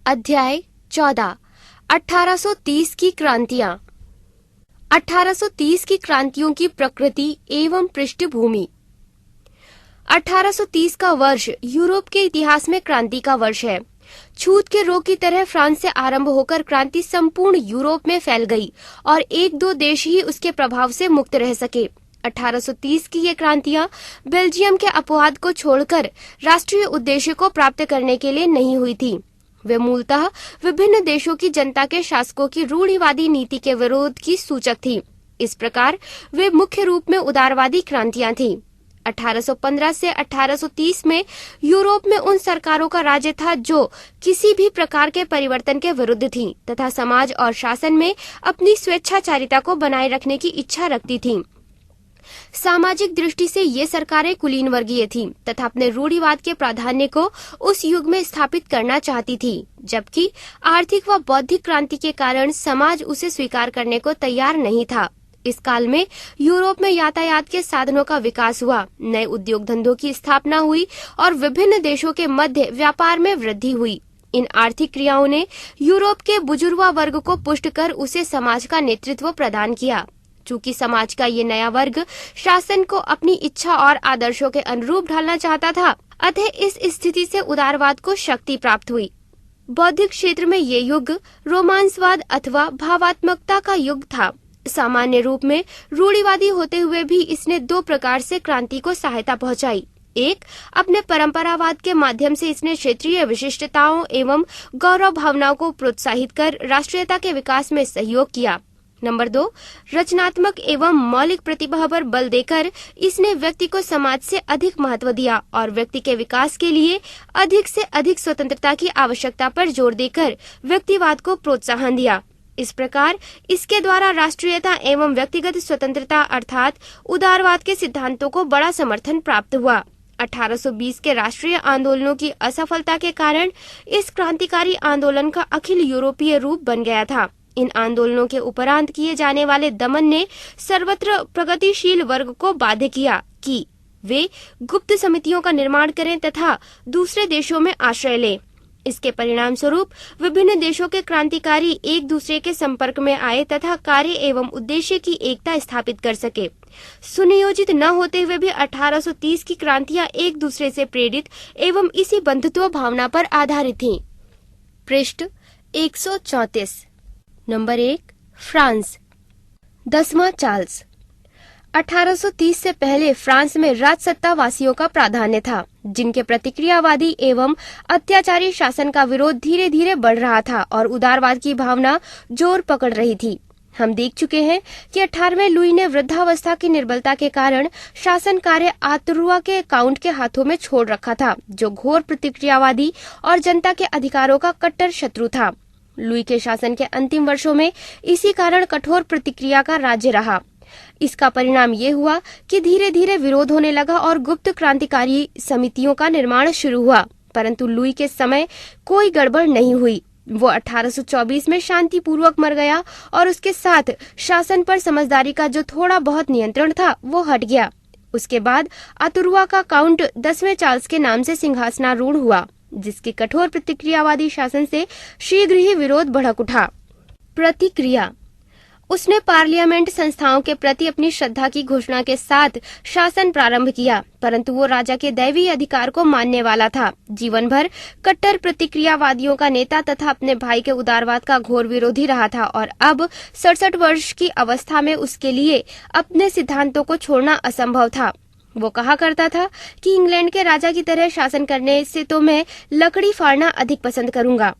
अध्याय 14 1830 की क्रांतियां। 1830 की क्रांतियों की प्रकृति एवं पृष्ठभूमि। 1830 का वर्ष यूरोप के इतिहास में क्रांति का वर्ष है। छूत के रोग की तरह फ्रांस से आरंभ होकर क्रांति संपूर्ण यूरोप में फैल गई और एक दो देश ही उसके प्रभाव से मुक्त रह सके। 1830 की ये क्रांतियां बेल्जियम के अपवाद को छोड़कर राष्ट्रीय उद्देश्य को प्राप्त करने के लिए नहीं हुई थी। वे मूलतः विभिन्न देशों की जनता के शासकों की रूढ़िवादी नीति के विरोध की सूचक थी। इस प्रकार वे मुख्य रूप में उदारवादी क्रांतियां थीं। 1815 से 1830 में यूरोप में उन सरकारों का राज्य था जो किसी भी प्रकार के परिवर्तन के विरुद्ध थीं तथा समाज और शासन में अपनी स्वेच्छाचारिता को बनाए रखने की इच्छा रखती थीं। सामाजिक दृष्टि से ये सरकारें कुलीन वर्गीय थीं तथा अपने रूढ़िवाद के प्राधान्य को उस युग में स्थापित करना चाहती थी, जबकि आर्थिक व बौद्धिक क्रांति के कारण समाज उसे स्वीकार करने को तैयार नहीं था। इस काल में यूरोप में यातायात के साधनों का विकास हुआ, नए उद्योग धंधों की स्थापना हुई और विभिन्न देशों के मध्य व्यापार में वृद्धि हुई। इन आर्थिक क्रियाओं ने यूरोप के बुजुर्गा वर्ग को पुष्ट कर उसे समाज का नेतृत्व प्रदान किया। चूंकि समाज का ये नया वर्ग शासन को अपनी इच्छा और आदर्शों के अनुरूप ढालना चाहता था, अतः इस स्थिति से उदारवाद को शक्ति प्राप्त हुई। बौद्धिक क्षेत्र में ये युग रोमांसवाद अथवा भावात्मकता का युग था। सामान्य रूप में रूढ़िवादी होते हुए भी इसने दो प्रकार से क्रांति को सहायता पहुंचाई। एक, अपने परंपरावाद के माध्यम से इसने क्षेत्रीय विशिष्टताओं एवं गौरव भावनाओं को प्रोत्साहित कर राष्ट्रीयता के विकास में सहयोग किया। नंबर 2, रचनात्मक एवं मौलिक प्रतिभा पर बल देकर इसने व्यक्ति को समाज से अधिक महत्व दिया और व्यक्ति के विकास के लिए अधिक से अधिक स्वतंत्रता की आवश्यकता पर जोर देकर व्यक्तिवाद को प्रोत्साहन दिया। इस प्रकार इसके द्वारा राष्ट्रीयता एवं व्यक्तिगत स्वतंत्रता अर्थात उदारवाद के सिद्धांतों को बड़ा समर्थन प्राप्त हुआ। 1820 के राष्ट्रीय आंदोलनों की असफलता के कारण इस क्रांतिकारी आंदोलन का अखिल यूरोपीय रूप बन गया था। इन आंदोलनों के उपरांत किए जाने वाले दमन ने सर्वत्र प्रगतिशील वर्ग को बाध्य किया कि वे गुप्त समितियों का निर्माण करें तथा दूसरे देशों में आश्रय लें। इसके परिणाम स्वरूप विभिन्न देशों के क्रांतिकारी एक दूसरे के संपर्क में आए तथा कार्य एवं उद्देश्य की एकता स्थापित कर सके। सुनियोजित न होते हुए भी 1830 की क्रांतियां एक दूसरे से प्रेरित एवं इसी बंधुत्व भावना पर आधारित थीं। पृष्ठ 134। Number 1, France. 10वां चार्ल्स। 1830 से पहले फ्रांस में राजसत्तावासियों का प्राधान्य था, जिनके प्रतिक्रियावादी एवं अत्याचारी शासन का विरोध धीरे धीरे बढ़ रहा था और उदारवाद की भावना जोर पकड़ रही थी। हम देख चुके हैं कि 18वें लुई ने वृद्धावस्था की निर्बलता के कारण शासन कार्य आतुरुआ के काउंट के हाथों में छोड़ रखा था, जो घोर प्रतिक्रियावादी और जनता के अधिकारों का कट्टर शत्रु था। लुई के शासन के अंतिम वर्षों में इसी कारण कठोर प्रतिक्रिया का राज्य रहा। इसका परिणाम ये हुआ कि धीरे धीरे विरोध होने लगा और गुप्त क्रांतिकारी समितियों का निर्माण शुरू हुआ, परंतु लुई के समय कोई गड़बड़ नहीं हुई। वो 1824 में शांति पूर्वक मर गया और उसके साथ शासन पर समझदारी का जो थोड़ा बहुत नियंत्रण था वो हट गया। उसके बाद आतुरुआ का काउंट 10वें चार्ल्स के नाम से सिंहासनारूढ़ हुआ, जिसके कठोर प्रतिक्रियावादी शासन से शीघ्र ही विरोध भड़क उठा। प्रतिक्रिया। उसने पार्लियामेंट संस्थाओं के प्रति अपनी श्रद्धा की घोषणा के साथ शासन प्रारंभ किया, परंतु वो राजा के दैवी अधिकार को मानने वाला था। जीवन भर कट्टर प्रतिक्रियावादियों का नेता तथा अपने भाई के उदारवाद का घोर विरोधी रहा था और अब 67 वर्ष की अवस्था में उसके लिए अपने सिद्धांतों को छोड़ना असंभव था। वो कहा करता था कि इंग्लैंड के राजा की तरह शासन करने से तो मैं लकड़ी फाड़ना अधिक पसंद करूंगा।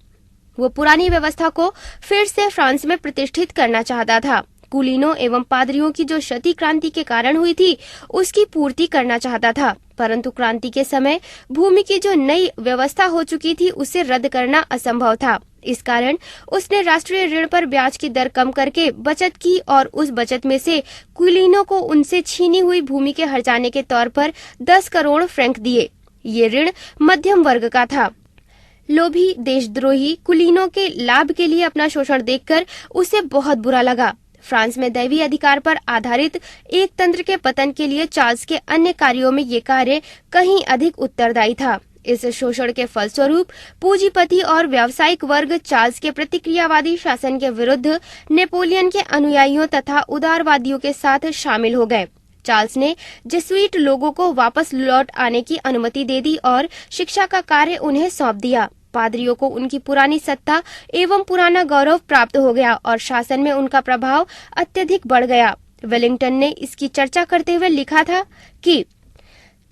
वो पुरानी व्यवस्था को फिर से फ्रांस में प्रतिष्ठित करना चाहता था। कुलीनों एवं पादरियों की जो क्षति क्रांति के कारण हुई थी, उसकी पूर्ति करना चाहता था, परंतु क्रांति के समय भूमि की जो नई व्यवस्था हो चुकी थी उसे रद्द करना असंभव था। इस कारण उसने राष्ट्रीय ऋण पर ब्याज की दर कम करके बचत की और उस बचत में से कुलीनों को उनसे छीनी हुई भूमि के हर्जाने के तौर पर 10 करोड़ फ्रैंक दिए। ये ऋण मध्यम वर्ग का था। लोभी देशद्रोही कुलीनों के लाभ के लिए अपना शोषण देखकर उसे बहुत बुरा लगा। फ्रांस में दैवीय अधिकार पर आधारित एक तंत्र के पतन के लिए चार्ल्स के अन्य कार्यों में ये कार्य कहीं अधिक उत्तरदायी था। इस शोषण के फलस्वरूप पूंजीपति और व्यावसायिक वर्ग चार्ल्स के प्रतिक्रियावादी शासन के विरुद्ध नेपोलियन के अनुयायियों तथा उदारवादियों के साथ शामिल हो गए। चार्ल्स ने जेसुइट लोगों को वापस लौट आने की अनुमति दे दी और शिक्षा का कार्य उन्हें सौंप दिया। पादरियों को उनकी पुरानी सत्ता एवं पुराना गौरव प्राप्त हो गया और शासन में उनका प्रभाव अत्यधिक बढ़ गया। वेलिंगटन ने इसकी चर्चा करते हुए लिखा था कि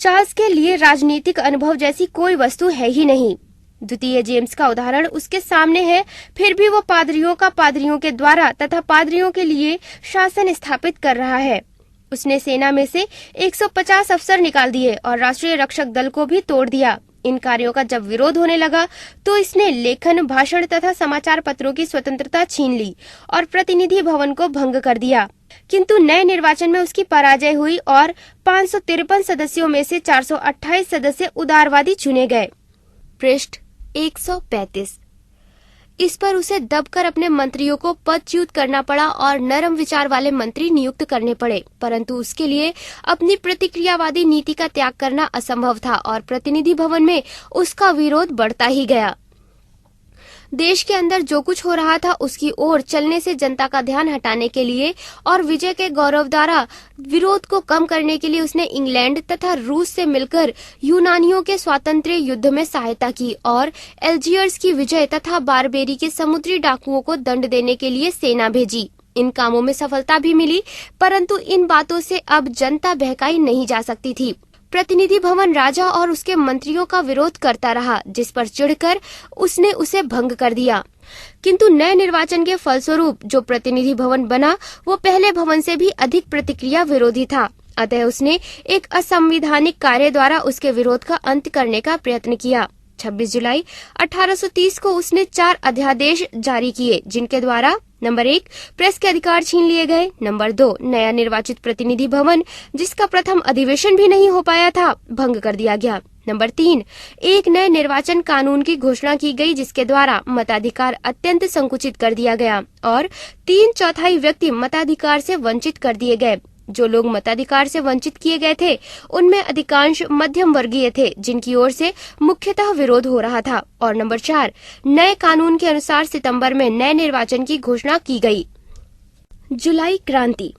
चार्ल्स के लिए राजनीतिक अनुभव जैसी कोई वस्तु है ही नहीं। द्वितीय जेम्स का उदाहरण उसके सामने है, फिर भी वो पादरियों का पादरियों के द्वारा तथा पादरियों के लिए शासन स्थापित कर रहा है। उसने सेना में से 150 अफसर निकाल दिए और राष्ट्रीय रक्षक दल को भी तोड़ दिया। इन कार्यों का जब विरोध होने लगा तो इसने लेखन, भाषण तथा समाचार पत्रों की स्वतंत्रता छीन ली और प्रतिनिधि भवन को भंग कर दिया। किंतु नए निर्वाचन में उसकी पराजय हुई और 553 सदस्यों में से 428 सदस्य उदारवादी चुने गए। पृष्ठ 135। इस पर उसे दबकर अपने मंत्रियों को पदच्युत करना पड़ा और नरम विचार वाले मंत्री नियुक्त करने पड़े, परंतु उसके लिए अपनी प्रतिक्रियावादी नीति का त्याग करना असंभव था और प्रतिनिधि भवन में उसका विरोध बढ़ता ही गया। देश के अंदर जो कुछ हो रहा था उसकी ओर चलने से जनता का ध्यान हटाने के लिए और विजय के गौरव द्वारा विरोध को कम करने के लिए उसने इंग्लैंड तथा रूस से मिलकर यूनानियों के स्वातंत्र्य युद्ध में सहायता की और एल्जियर्स की विजय तथा बारबेरी के समुद्री डाकुओं को दंड देने के लिए सेना भेजी। इन कामों में सफलता भी मिली, परंतु इन बातों से अब जनता बहकाई नहीं जा सकती थी। प्रतिनिधि भवन राजा और उसके मंत्रियों का विरोध करता रहा, जिस पर चिढ़कर उसने उसे भंग कर दिया। किंतु नए निर्वाचन के फलस्वरूप जो प्रतिनिधि भवन बना वो पहले भवन से भी अधिक प्रतिक्रिया विरोधी था। अतः उसने एक असंवैधानिक कार्य द्वारा उसके विरोध का अंत करने का प्रयत्न किया। 26 जुलाई 1830 को उसने 4 अध्यादेश जारी किए, जिनके द्वारा नंबर 1 प्रेस के अधिकार छीन लिए गए, नंबर 2 नया निर्वाचित प्रतिनिधि भवन जिसका प्रथम अधिवेशन भी नहीं हो पाया था भंग कर दिया गया, नंबर 3 एक नए निर्वाचन कानून की घोषणा की गई जिसके द्वारा मताधिकार अत्यंत संकुचित कर दिया गया और 3/4 व्यक्ति मताधिकार से वंचित कर दिए गए। जो लोग मताधिकार से वंचित किए गए थे उनमें अधिकांश मध्यम वर्गीय थे, जिनकी ओर से मुख्यतः विरोध हो रहा था। और नंबर 4 नए कानून के अनुसार सितंबर में नए निर्वाचन की घोषणा की गई। जुलाई क्रांति।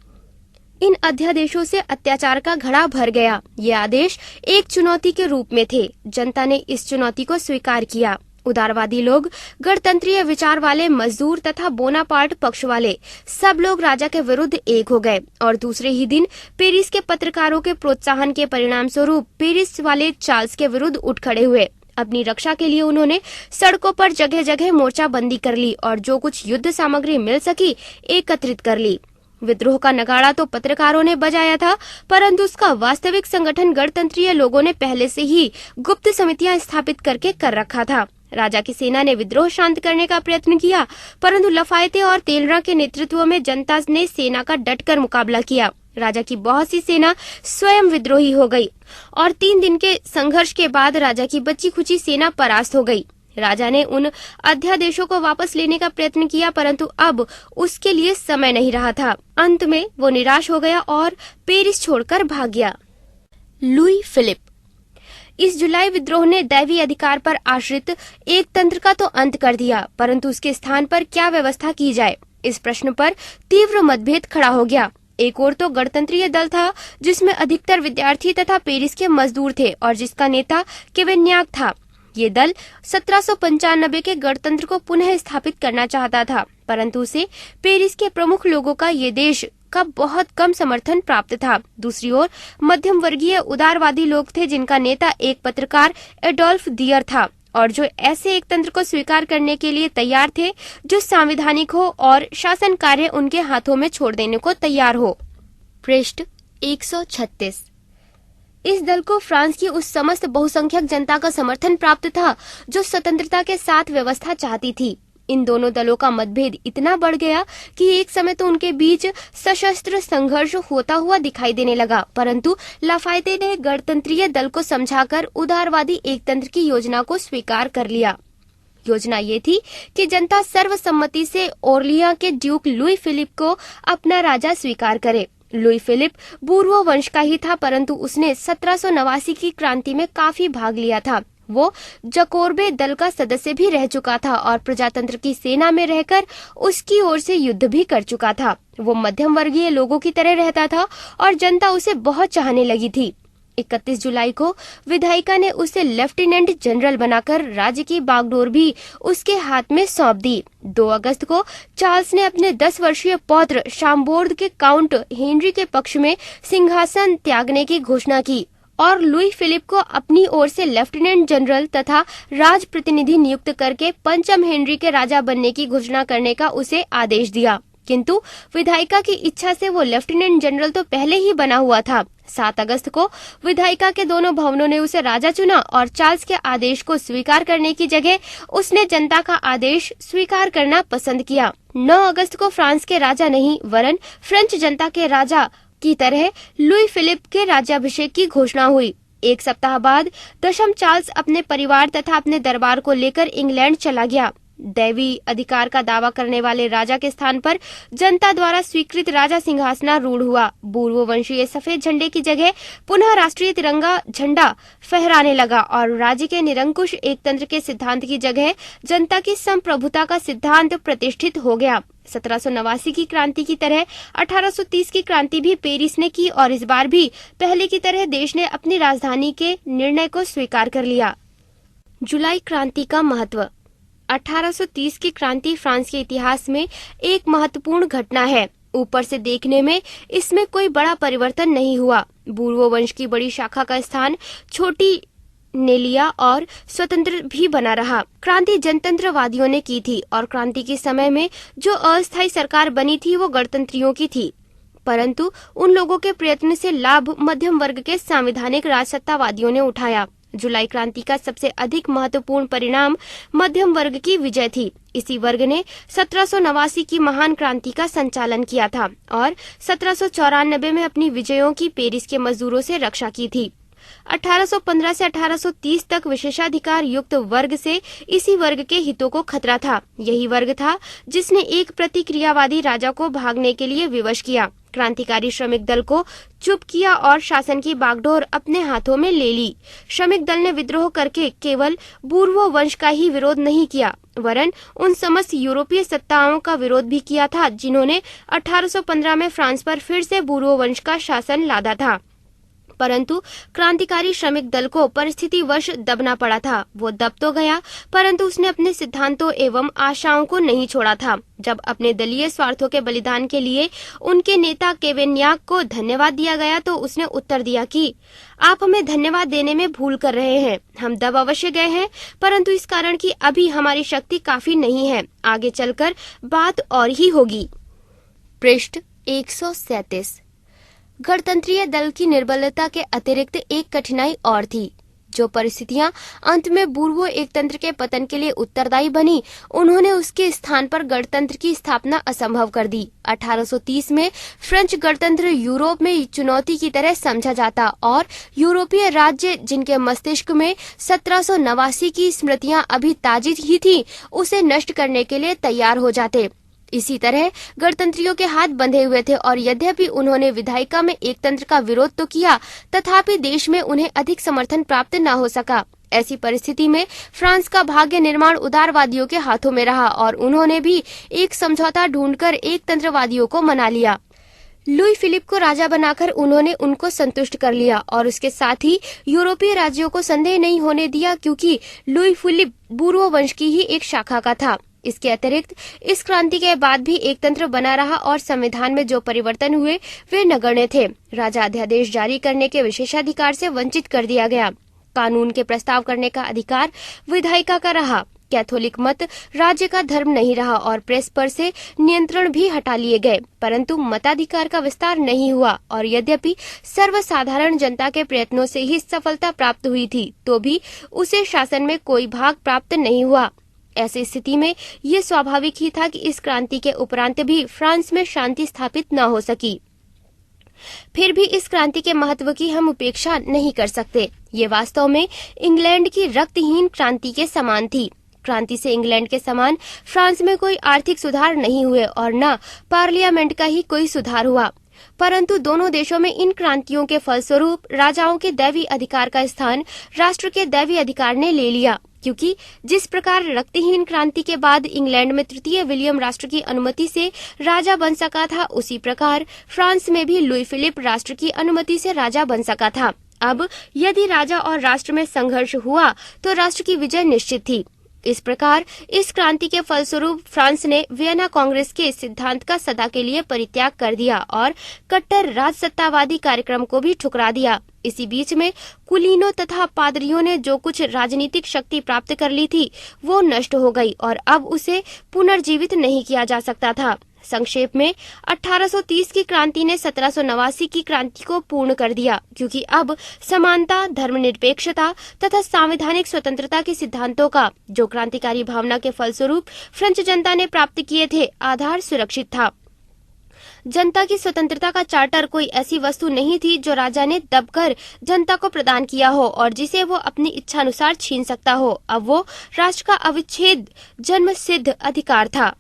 इन अध्यादेशों से अत्याचार का घड़ा भर गया। ये आदेश एक चुनौती के रूप में थे। जनता ने इस चुनौती को स्वीकार किया। उदारवादी लोग, गणतंत्रीय विचार वाले, मजदूर तथा बोनापार्ट पक्ष वाले सब लोग राजा के विरुद्ध एक हो गए और दूसरे ही दिन पेरिस के पत्रकारों के प्रोत्साहन के परिणाम स्वरूप पेरिस वाले चार्ल्स के विरुद्ध उठ खड़े हुए। अपनी रक्षा के लिए उन्होंने सड़कों पर जगह जगह मोर्चाबंदी कर ली और जो कुछ युद्ध सामग्री मिल सकी एकत्रित कर ली। विद्रोह का नगाड़ा तो पत्रकारों ने बजाया था, परंतु उसका वास्तविक संगठन गणतंत्रीय लोगों ने पहले से ही गुप्त समितियां स्थापित करके कर रखा था। राजा की सेना ने विद्रोह शांत करने का प्रयत्न किया, परंतु लफायते और तेलरा के नेतृत्व में जनता ने सेना का डटकर मुकाबला किया। राजा की बहुत सी सेना स्वयं विद्रोही हो गई और 3 दिन के संघर्ष के बाद राजा की बची खुची सेना परास्त हो गई। राजा ने उन अध्यादेशों को वापस लेने का प्रयत्न किया, परंतु अब उसके लिए समय नहीं रहा था। अंत में वो निराश हो गया और पेरिस छोड़कर भाग गया। Louis Philippe. इस जुलाई विद्रोह ने दैवीय अधिकार पर आश्रित एक तंत्र का तो अंत कर दिया, परंतु उसके स्थान पर क्या व्यवस्था की जाए, इस प्रश्न पर तीव्र मतभेद खड़ा हो गया। एक ओर तो गणतंत्रीय दल था जिसमें अधिकतर विद्यार्थी तथा पेरिस के मजदूर थे और जिसका नेता केवेन्याक था। ये दल 1795 के गणतंत्र को पुनः स्थापित करना चाहता था, परंतु उसे पेरिस के प्रमुख लोगों का ये देश का बहुत कम समर्थन प्राप्त था। दूसरी ओर मध्यम वर्गीय उदारवादी लोग थे जिनका नेता एक पत्रकार एडोल्फ दियर था और जो ऐसे एक तंत्र को स्वीकार करने के लिए तैयार थे जो संवैधानिक हो और शासन कार्य उनके हाथों में छोड़ देने को तैयार हो। पृष्ठ 136। इस दल को फ्रांस की उस समस्त बहुसंख्यक जनता का समर्थन प्राप्त था जो स्वतंत्रता के साथ व्यवस्था चाहती थी। इन दोनों दलों का मतभेद इतना बढ़ गया कि एक समय तो उनके बीच सशस्त्र संघर्ष होता हुआ दिखाई देने लगा, परंतु लाफायते ने गणतंत्रीय दल को समझाकर उदारवादी एकतंत्र की योजना को स्वीकार कर लिया। योजना ये थी कि जनता सर्वसम्मति से ओर्लिया के ड्यूक लुई फिलिप को अपना राजा स्वीकार करे। लुई फिलिप बूर्वो वंश का ही था, परंतु उसने 1789 की क्रांति में काफी भाग लिया था। वो जकोर्बे दल का सदस्य भी रह चुका था और प्रजातंत्र की सेना में रहकर उसकी ओर से युद्ध भी कर चुका था। वो मध्यम वर्गीय लोगों की तरह रहता था और जनता उसे बहुत चाहने लगी थी। 31 जुलाई को विधायिका ने उसे लेफ्टिनेंट जनरल बनाकर राज्य की बागडोर भी उसके हाथ में सौंप दी। 2 अगस्त को चार्ल्स ने अपने 10 वर्षीय पौत्र शाम्बोर्ड के काउंट हेनरी के पक्ष में सिंहासन त्यागने की घोषणा की और लुई फिलिप को अपनी ओर से लेफ्टिनेंट जनरल तथा राज प्रतिनिधि नियुक्त करके पंचम हेनरी के राजा बनने की घोषणा करने का उसे आदेश दिया। किंतु विधायिका की इच्छा से वो लेफ्टिनेंट जनरल तो पहले ही बना हुआ था। 7 अगस्त को विधायिका के दोनों भवनों ने उसे राजा चुना और चार्ल्स के आदेश को स्वीकार करने की जगह उसने जनता का आदेश स्वीकार करना पसंद किया। 9 अगस्त को फ्रांस के राजा नहीं वरन फ्रेंच जनता के राजा की तरह लुई फिलिप के राज्याभिषेक की घोषणा हुई। 1 सप्ताह बाद दशम चार्ल्स अपने परिवार तथा अपने दरबार को लेकर इंग्लैंड चला गया। दैवी अधिकार का दावा करने वाले राजा के स्थान पर जनता द्वारा स्वीकृत राजा सिंहासनारूढ़ हुआ। पूर्ववंशीय सफेद झंडे की जगह पुनः राष्ट्रीय तिरंगा झंडा फहराने लगा और राज्य के निरंकुश एकतंत्र के सिद्धांत की जगह जनता की संप्रभुता का सिद्धांत प्रतिष्ठित हो गया। 1789 की क्रांति की तरह 1830 की क्रांति भी पेरिस ने की और इस बार भी पहले की तरह देश ने अपनी राजधानी के निर्णय को स्वीकार कर लिया। जुलाई क्रांति का महत्व। 1830 की क्रांति फ्रांस के इतिहास में एक महत्वपूर्ण घटना है। ऊपर से देखने में इसमें कोई बड़ा परिवर्तन नहीं हुआ। बूर्बो वंश की बड़ी शाखा का स्थान छोटी ने लिया और स्वतंत्र भी बना रहा। क्रांति जनतंत्रवादियों ने की थी और क्रांति के समय में जो अस्थायी सरकार बनी थी वो गणतंत्रियों की थी, परंतु उन लोगों के प्रयत्न से लाभ मध्यम वर्ग के संवैधानिक राजसत्तावादियों ने उठाया। जुलाई क्रांति का सबसे अधिक महत्वपूर्ण परिणाम मध्यम वर्ग की विजय थी। इसी वर्ग ने 1789 की महान क्रांति का संचालन किया था और 1794 में अपनी विजयों की पेरिस के मजदूरों से रक्षा की थी। 1815 से 1830 तक विशेषाधिकार युक्त वर्ग से इसी वर्ग के हितों को खतरा था। यही वर्ग था जिसने एक प्रतिक्रियावादी राजा को भागने के लिए विवश किया, क्रांतिकारी श्रमिक दल को चुप किया और शासन की बागडोर अपने हाथों में ले ली। श्रमिक दल ने विद्रोह करके केवल बूर्बो वंश का ही विरोध नहीं किया वरन उन समस्त यूरोपीय सत्ताओं का विरोध भी किया था जिन्होंने 1815 में फ्रांस पर फिर से बूर्बो वंश का शासन लादा था। परंतु क्रांतिकारी श्रमिक दल को परिस्थितिवश दबना पड़ा था। वो दब तो गया परंतु उसने अपने सिद्धांतों एवं आशाओं को नहीं छोड़ा था। जब अपने दलीय स्वार्थों के बलिदान के लिए उनके नेता केवेन्याक को धन्यवाद दिया गया तो उसने उत्तर दिया कि आप हमें धन्यवाद देने में भूल कर रहे हैं। हम दब अवश्य गए हैं परंतु इस कारण कि अभी हमारी शक्ति काफी नहीं है। आगे चलकर बात और ही होगी। पृष्ठ 137। गणतंत्रीय दल की निर्बलता के अतिरिक्त एक कठिनाई और थी। जो परिस्थितियां अंत में बूर्बो एकतंत्र के पतन के लिए उत्तरदायी बनी, उन्होंने उसके स्थान पर गणतंत्र की स्थापना असंभव कर दी। 1830 में फ्रेंच गणतंत्र यूरोप में चुनौती की तरह समझा जाता और यूरोपीय राज्य जिनके मस्तिष्क में 1789 की स्मृतियां अभी ताजी ही थी, उसे नष्ट करने के लिए तैयार हो जाते। इसी तरह गणतंत्रियों के हाथ बंधे हुए थे और यद्यपि उन्होंने विधायिका में एकतंत्र का विरोध तो किया, तथापि देश में उन्हें अधिक समर्थन प्राप्त न हो सका। ऐसी परिस्थिति में फ्रांस का भाग्य निर्माण उदारवादियों के हाथों में रहा और उन्होंने भी एक समझौता ढूंढकर एकतंत्रवादियों को मना लिया। लुई फिलिप को राजा बनाकर उन्होंने उनको संतुष्ट कर लिया और उसके साथ ही यूरोपीय राज्यों को संदेह नहीं होने दिया क्योंकि लुई फिलिप बूर्बो वंश की ही एक शाखा का था। इसके अतिरिक्त इस क्रांति के बाद भी एकतंत्र बना रहा और संविधान में जो परिवर्तन हुए वे नगण्य थे। राजा अध्यादेश जारी करने के विशेषाधिकार से वंचित कर दिया गया। कानून के प्रस्ताव करने का अधिकार विधायिका का रहा। कैथोलिक मत राज्य का धर्म नहीं रहा और प्रेस पर से नियंत्रण भी हटा लिए गए, परंतु मताधिकार का विस्तार नहीं हुआ और यद्यपि सर्वसाधारण जनता के प्रयत्नों से ही सफलता प्राप्त हुई थी, तो भी उसे शासन में कोई भाग प्राप्त नहीं हुआ। ऐसी स्थिति में ये स्वाभाविक ही था कि इस क्रांति के उपरांत भी फ्रांस में शांति स्थापित न हो सकी। फिर भी इस क्रांति के महत्व की हम उपेक्षा नहीं कर सकते। ये वास्तव में इंग्लैंड की रक्तहीन क्रांति के समान थी। क्रांति से इंग्लैंड के समान फ्रांस में कोई आर्थिक सुधार नहीं हुए और न पार्लियामेंट का ही कोई सुधार हुआ। परंतु दोनों देशों में इन क्रांतियों के फलस्वरूप राजाओं के दैवी अधिकार का स्थान राष्ट्र के दैवी अधिकार ने ले लिया, क्योंकि जिस प्रकार रक्तहीन क्रांति के बाद इंग्लैंड में तृतीय विलियम राष्ट्र की अनुमति से राजा बन सका था, उसी प्रकार फ्रांस में भी लुई फिलिप राष्ट्र की अनुमति से राजा बन सका था। अब यदि राजा और राष्ट्र में संघर्ष हुआ तो राष्ट्र की विजय निश्चित थी। इस प्रकार इस क्रांति के फलस्वरूप फ्रांस ने वियना कांग्रेस के सिद्धांत का सदा के लिए परित्याग कर दिया और कट्टर राजसत्तावादी कार्यक्रम को भी ठुकरा दिया। इसी बीच में कुलीनों तथा पादरियों ने जो कुछ राजनीतिक शक्ति प्राप्त कर ली थी वो नष्ट हो गई और अब उसे पुनर्जीवित नहीं किया जा सकता था। संक्षेप में 1830 की क्रांति ने 1789 की क्रांति को पूर्ण कर दिया, क्योंकि अब समानता, धर्मनिरपेक्षता तथा संवैधानिक स्वतंत्रता के सिद्धांतों का, जो क्रांतिकारी भावना के फलस्वरूप फ्रेंच जनता ने प्राप्त किए थे, आधार सुरक्षित था। जनता की स्वतंत्रता का चार्टर कोई ऐसी वस्तु नहीं थी जो राजा ने दबकर जनता को प्रदान किया हो और जिसे वो अपनी इच्छानुसार छीन सकता हो। अब वो राष्ट्र का अविच्छेद जन्म सिद्ध अधिकार था।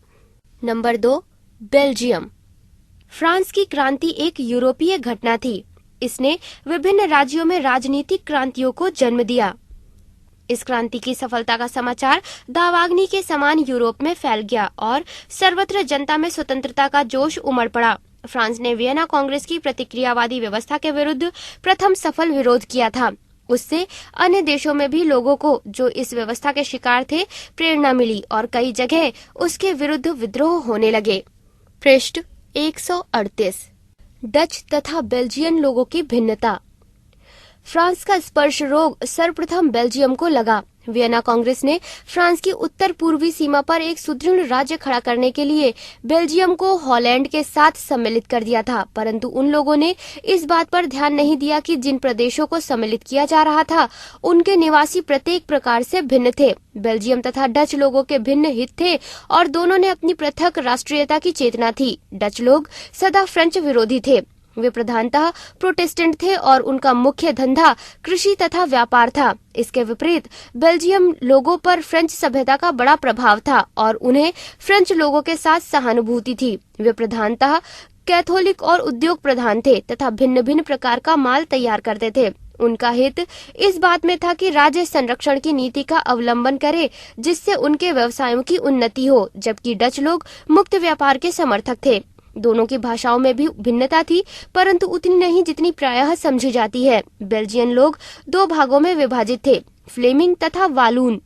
Number 2, Belgium. फ्रांस की क्रांति एक यूरोपीय घटना थी। इसने विभिन्न राज्यों में राजनीतिक क्रांतियों को जन्म दिया। इस क्रांति की सफलता का समाचार दावाग्नि के समान यूरोप में फैल गया और सर्वत्र जनता में स्वतंत्रता का जोश उमड़ पड़ा। फ्रांस ने वियना कांग्रेस की प्रतिक्रियावादी व्यवस्था के विरुद्ध प्रथम सफल विरोध किया था। उससे अन्य देशों में भी लोगों को, जो इस व्यवस्था के शिकार थे, प्रेरणा मिली और कई जगह उसके विरुद्ध विद्रोह होने लगे। पृष्ठ 138। डच तथा बेल्जियन लोगों की भिन्नता। फ्रांस का स्पर्श रोग सर्वप्रथम बेल्जियम को लगा। वियना कांग्रेस ने फ्रांस की उत्तर पूर्वी सीमा पर एक सुदृढ़ राज्य खड़ा करने के लिए बेल्जियम को हॉलैंड के साथ सम्मिलित कर दिया था, परंतु उन लोगों ने इस बात पर ध्यान नहीं दिया कि जिन प्रदेशों को सम्मिलित किया जा रहा था उनके निवासी प्रत्येक प्रकार से भिन्न थे। बेल्जियम तथा डच लोगों के भिन्न हित थे और दोनों ने अपनी पृथक राष्ट्रीयता की चेतना थी। डच लोग सदा फ्रेंच विरोधी थे। वे प्रधानतः प्रोटेस्टेंट थे और उनका मुख्य धंधा कृषि तथा व्यापार था। इसके विपरीत बेल्जियम लोगों पर फ्रेंच सभ्यता का बड़ा प्रभाव था और उन्हें फ्रेंच लोगों के साथ सहानुभूति थी। वे प्रधानतः कैथोलिक और उद्योग प्रधान थे तथा भिन्न भिन्न प्रकार का माल तैयार करते थे। उनका हित इस बात में था कि राज्य संरक्षण की नीति का अवलंबन करे जिससे उनके व्यवसायों की उन्नति हो, जबकि डच लोग मुक्त व्यापार के समर्थक थे। दोनों की भाषाओं में भी भिन्नता थी, परंतु उतनी नहीं जितनी प्रायः समझी जाती है। बेल्जियन लोग 2 भागों में विभाजित थे, फ्लेमिंग तथा वालून।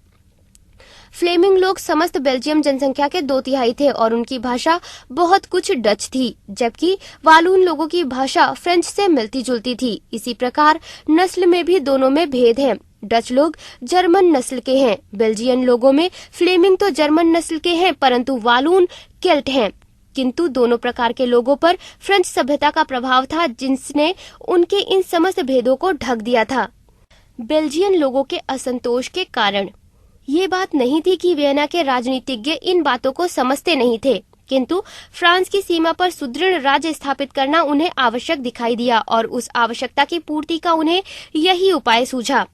फ्लेमिंग लोग समस्त बेल्जियम जनसंख्या के 2/3 थे और उनकी भाषा बहुत कुछ डच थी, जबकि वालून लोगों की भाषा फ्रेंच से मिलती जुलती थी। इसी प्रकार नस्ल में भी दोनों में भेद है। डच लोग जर्मन नस्ल के हैं। बेल्जियन लोगों में फ्लेमिंग तो जर्मन नस्ल के हैं, परंतु वालून केल्ट हैं। किंतु दोनों प्रकार के लोगों पर फ्रेंच सभ्यता का प्रभाव था, जिसने उनके इन समस्त भेदों को ढक दिया था। बेल्जियन लोगों के असंतोष के कारण ये बात नहीं थी कि वियना के राजनीतिज्ञ इन बातों को समझते नहीं थे, किंतु फ्रांस की सीमा पर सुदृढ़ राज्य स्थापित करना उन्हें आवश्यक दिखाई दिया और उस आवश्यकता की पूर्ति का उन्हें यही उपाय सूझा।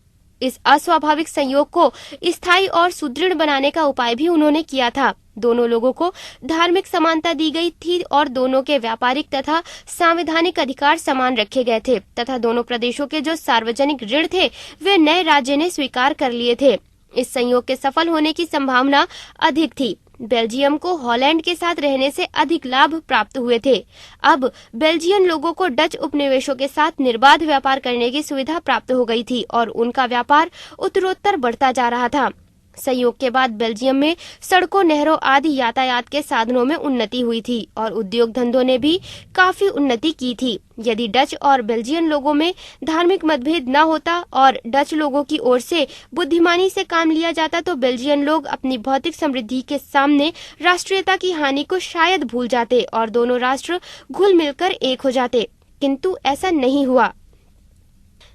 इस अस्वाभाविक संयोग को स्थायी और सुदृढ़ बनाने का उपाय भी उन्होंने किया था। दोनों लोगों को धार्मिक समानता दी गई थी और दोनों के व्यापारिक तथा संवैधानिक अधिकार समान रखे गए थे तथा दोनों प्रदेशों के जो सार्वजनिक ऋण थे वे नए राज्य ने स्वीकार कर लिए थे। इस संयोग के सफल होने की संभावना अधिक थी। बेल्जियम को हॉलैंड के साथ रहने से अधिक लाभ प्राप्त हुए थे। अब बेल्जियन लोगों को डच उपनिवेशों के साथ निर्बाध व्यापार करने की सुविधा प्राप्त हो गई थी और उनका व्यापार उत्तरोत्तर बढ़ता जा रहा था। संयोग के बाद बेल्जियम में सड़कों, नहरों आदि यातायात के साधनों में उन्नति हुई थी और उद्योग धंधों ने भी काफी उन्नति की थी। यदि डच और बेल्जियन लोगों में धार्मिक मतभेद न होता और डच लोगों की ओर से बुद्धिमानी से काम लिया जाता तो बेल्जियन लोग अपनी भौतिक समृद्धि के सामने राष्ट्रीयता की हानि को शायद भूल जाते और दोनों राष्ट्र घुल मिलकर एक हो जाते, किंतु ऐसा नहीं हुआ।